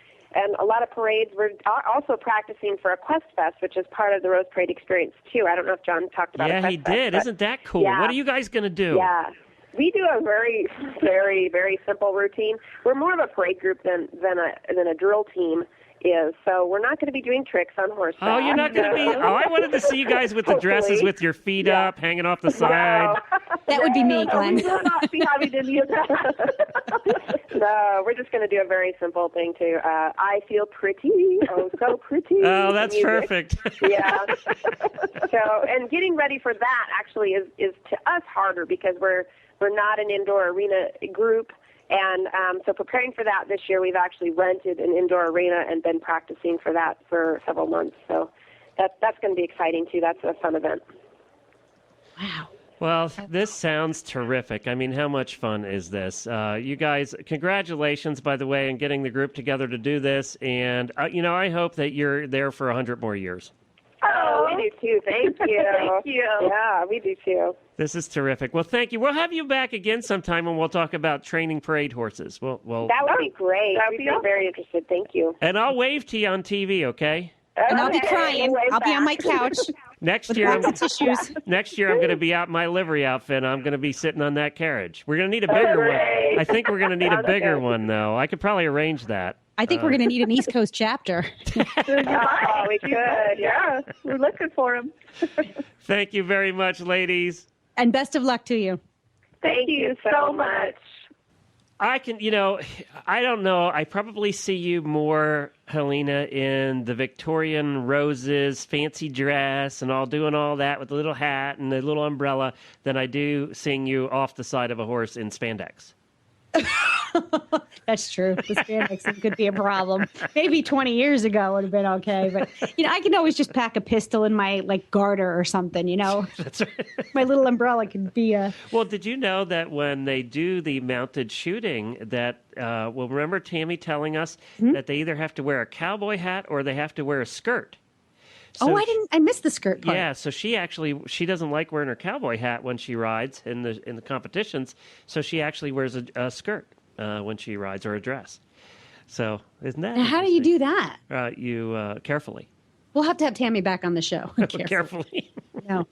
a lot of parades. We're also practicing for a Quest Fest, which is part of the Rose Parade experience too. I don't know if John talked about it. Yeah, he did. Isn't that cool? Yeah. What are you guys going to do? Yeah. We do a very, very, very simple routine. We're more of a parade group than a drill team is, so we're not going to be doing tricks on horseback. Oh, you're not going to be? Oh, I wanted to see you guys with the dresses with your feet up, hanging off the side. That would be me, Glenn. We will not be having any of that. No, we're just going to do a very simple thing too. I feel pretty, oh so pretty. Oh, that's perfect. Yeah. So, and getting ready for that actually is to us harder because we're not an indoor arena group. And so preparing for that this year, we've actually rented an indoor arena and been practicing for that for several months. So that's going to be exciting, too. That's a fun event. Wow. Well, this sounds terrific. I mean, how much fun is this? You guys, congratulations, by the way, on getting the group together to do this. And, I hope that you're there for 100 more years. Oh, we do too. Thank you. Thank you. Yeah, we do too. This is terrific. Well, thank you. We'll have you back again sometime and we'll talk about training parade horses. Well, that would be great. We'd be very interested. Thank you. And I'll wave to you on TV, okay? And I'll be crying. I'll be on my couch. Next year, I'm going to be out in my livery outfit. I'm going to be sitting on that carriage. We're going to need a bigger one. I think we're going to need a bigger one, though. I could probably arrange that. I think we're going to need an East Coast chapter. Oh, we could. Yeah, we're looking for them. Thank you very much, ladies. And best of luck to you. Thank you so much. I can, I don't know. I probably see you more, Helena, in the Victorian roses, fancy dress, and all doing all that with the little hat and the little umbrella than I do seeing you off the side of a horse in spandex. That's true. The spandex could be a problem. Maybe 20 years ago would have been okay, but I can always just pack a pistol in my garter or something. That's right. My little umbrella could be a. Well, did you know that when they do the mounted shooting, that remember Tammy telling us that they either have to wear a cowboy hat or they have to wear a skirt. So I missed the skirt part. Yeah, so she doesn't like wearing her cowboy hat when she rides in the competitions, so she actually wears a skirt when she rides, or a dress. So isn't that? Now, how do you do that? You carefully. We'll have to have Tammy back on the show. Carefully. No.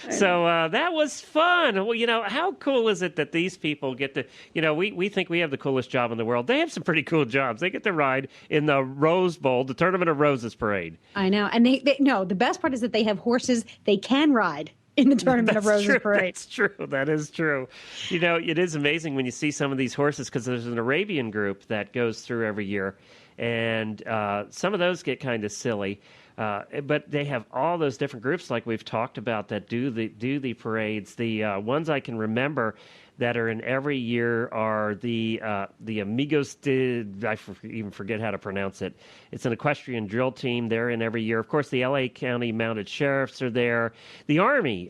So that was fun. Well, how cool is it that these people get to, we think we have the coolest job in the world. They have some pretty cool jobs. They get to ride in the Rose Bowl, the Tournament of Roses parade. I know. And they no, the best part is that they have horses they can ride in the Tournament of Roses parade. That's true. That is true. It is amazing when you see some of these horses, because there's an Arabian group that goes through every year, and some of those get kind of silly. But they have all those different groups, like we've talked about, that do the parades. The ones I can remember that are in every year are the Amigos I even forget how to pronounce it. It's an equestrian drill team. They're in every year. Of course, the L.A. County Mounted Sheriffs are there. The Army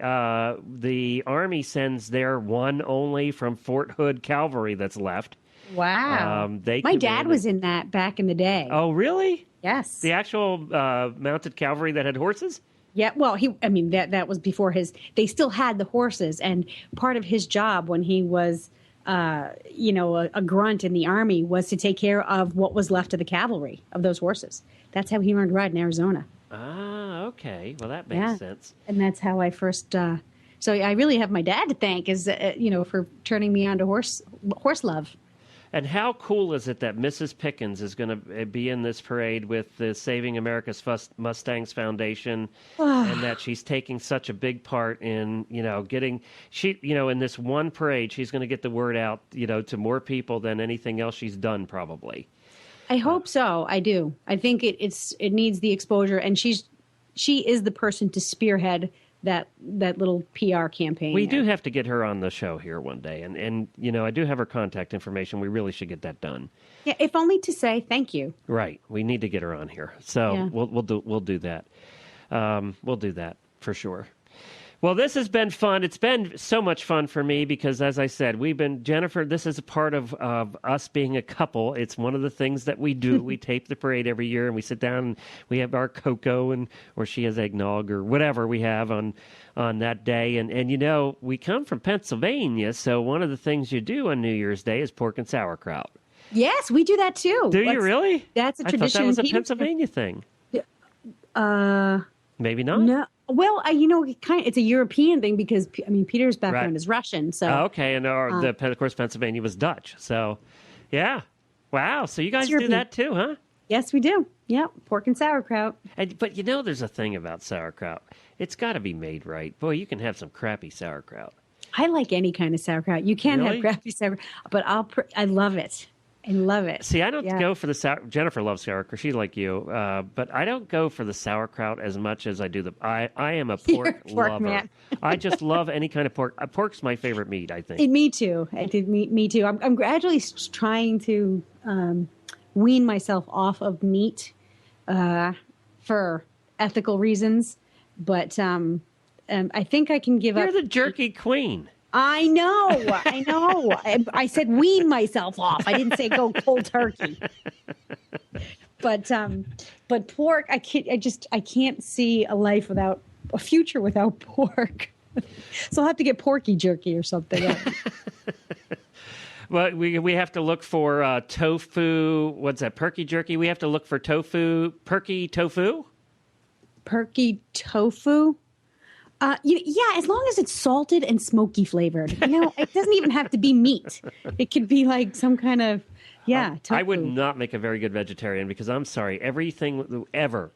sends their one only from Fort Hood Cavalry that's left. Wow. My dad was in that back in the day. Oh, really? Yes. The actual mounted cavalry that had horses? Yeah, well, that was before they still had the horses, and part of his job when he was, a grunt in the Army was to take care of what was left of the cavalry of those horses. That's how he learned to ride in Arizona. Ah, okay. Well, that makes sense. And that's how I first, so I really have my dad to thank, for turning me on to horse love. And how cool is it that Mrs. Pickens is going to be in this parade with the Saving America's Mustangs Foundation, and that she's taking such a big part in, getting in this one parade, she's going to get the word out, to more people than anything else she's done probably. I hope so. I do. I think it needs the exposure, and she is the person to spearhead that little PR campaign. We do have to get her on the show here one day, and I do have her contact information. We really should get that done. Yeah, if only to say thank you. Right, we need to get her on here, so we'll do that. We'll do that for sure. Well, this has been fun. It's been so much fun for me because, as I said, Jennifer, this is a part of us being a couple. It's one of the things that we do. We tape the parade every year, and we sit down and we have our cocoa, or she has eggnog or whatever we have on that day. And we come from Pennsylvania, so one of the things you do on New Year's Day is pork and sauerkraut. Yes, we do that too. Do you really? That's a tradition. I thought that was a Pennsylvania thing. Maybe not. No. Well, it's a European thing because Peter's background is Russian. So okay, and of course Pennsylvania was Dutch. So, yeah, wow. So you guys do that too, huh? Yes, we do. Yep, pork and sauerkraut. But there's a thing about sauerkraut. It's got to be made right. Boy, you can have some crappy sauerkraut. I like any kind of sauerkraut. You can have crappy sauerkraut, but I love it. I love it. See, I don't go for the Jennifer loves sauerkraut. She's like you, but I don't go for the sauerkraut as much as I do I am a pork lover. Man. I just love any kind of pork. Pork's my favorite meat, I think. Me too. Me too. I'm gradually trying to wean myself off of meat for ethical reasons, but I think I can give up. You're the jerky queen. I know. I said wean myself off. I didn't say go cold turkey. But pork, I can't see a future without pork. So I'll have to get porky jerky or something. Well, we have to look for tofu. What's that? Perky jerky. We have to look for tofu. Perky tofu. Perky tofu. As long as it's salted and smoky flavored. It doesn't even have to be meat. It could be like some kind of, tofu. I would not make a very good vegetarian because I'm sorry, everything ever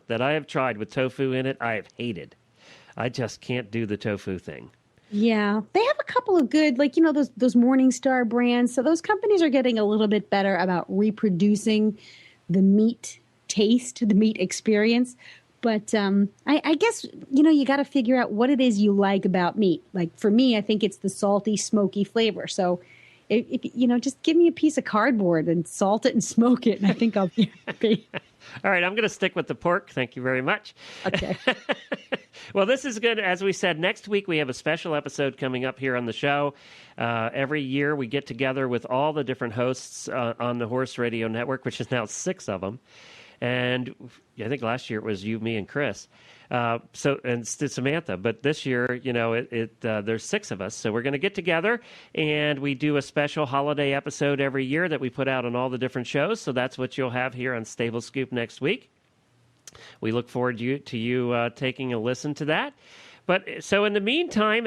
that I have tried with tofu in it, I have hated. I just can't do the tofu thing. Yeah, they have a couple of good, like, those Morningstar brands. So those companies are getting a little bit better about reproducing the meat taste, the meat experience. But I guess, you got to figure out what it is you like about meat. Like for me, I think it's the salty, smoky flavor. So, just give me a piece of cardboard and salt it and smoke it, and I think I'll be happy. All right, I'm going to stick with the pork. Thank you very much. Okay. Well, this is good. As we said, next week we have a special episode coming up here on the show. Every year we get together with all the different hosts on the Horse Radio Network, which is now 6 of them. And I think last year it was you, me, and Chris. And Samantha. But this year, there's 6 of us. So we're going to get together, and we do a special holiday episode every year that we put out on all the different shows. So that's what you'll have here on Stable Scoop next week. We look forward to you taking a listen to that. But so in the meantime,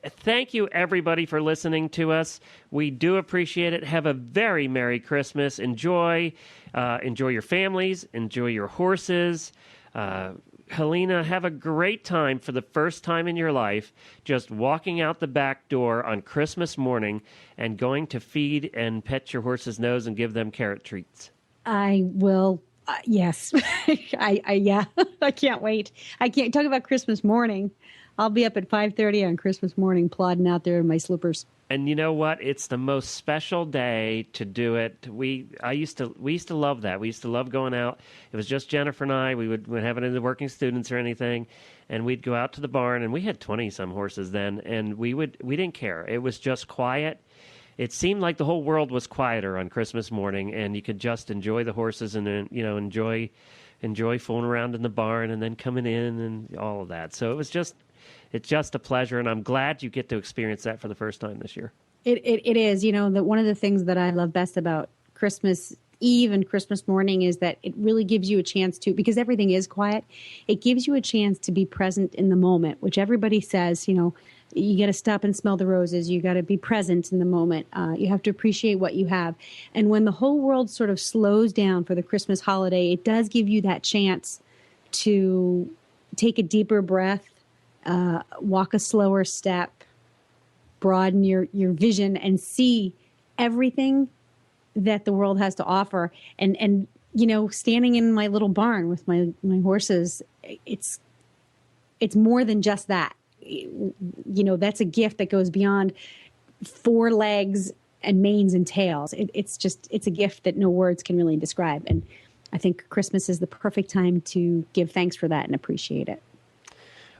thank you, everybody, for listening to us. We do appreciate it. Have a very Merry Christmas. Enjoy your families. Enjoy your horses. Helena, have a great time for the first time in your life, just walking out the back door on Christmas morning and going to feed and pet your horse's nose and give them carrot treats. I will. Yes. Yeah. I can't wait. I can't talk about Christmas morning. I'll be up at 5:30 on Christmas morning, plodding out there in my slippers. And you know what? It's the most special day to do it. We used to love that. We used to love going out. It was just Jennifer and I. We would have any of the working students or anything, and we'd go out to the barn. And we had 20-some horses then, and we didn't care. It was just quiet. It seemed like the whole world was quieter on Christmas morning, and you could just enjoy the horses and enjoy fooling around in the barn and then coming in and all of that. So it's just a pleasure, and I'm glad you get to experience that for the first time this year. It is. That one of the things that I love best about Christmas Eve and Christmas morning is that it really gives you a chance to, because everything is quiet, it gives you a chance to be present in the moment, which everybody says, you got to stop and smell the roses. You got to be present in the moment. You have to appreciate what you have. And when the whole world sort of slows down for the Christmas holiday, it does give you that chance to take a deeper breath, walk a slower step, broaden your vision, and see everything that the world has to offer. And standing in my little barn with my horses, it's more than just that. That's a gift that goes beyond 4 legs and manes and tails. It's a gift that no words can really describe. And I think Christmas is the perfect time to give thanks for that and appreciate it.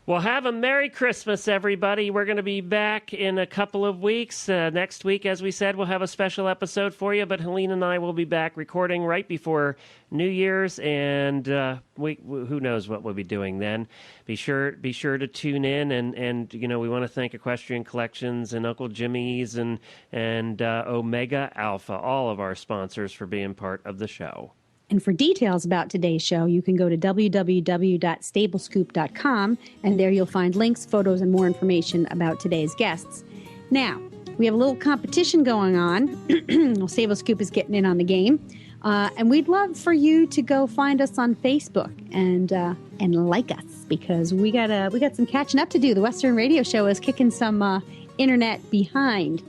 Well, have a Merry Christmas, everybody. We're going to be back in a couple of weeks. Next week, as we said, we'll have a special episode for you, but Helene and I will be back recording right before New Year's, and who knows what we'll be doing then. Be sure to tune in, and we want to thank Equestrian Collections and Uncle Jimmy's and Omega Alpha, all of our sponsors, for being part of the show. And for details about today's show, you can go to www.stablescoop.com, and there you'll find links, photos, and more information about today's guests. Now, we have a little competition going on. Stable Scoop is getting in on the game. And we'd love for you to go find us on Facebook and like us, because we got some catching up to do. The Western Radio Show is kicking some internet behind,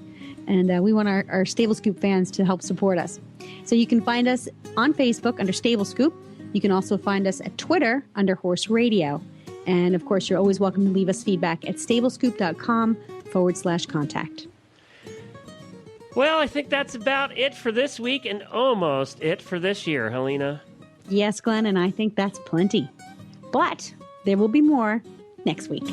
and we want our Stable Scoop fans to help support us. So you can find us on Facebook under Stable Scoop. You can also find us at Twitter under Horse Radio. And, of course, you're always welcome to leave us feedback at stablescoop.com/contact. Well, I think that's about it for this week and almost it for this year, Helena. Yes, Glenn, and I think that's plenty. But there will be more next week.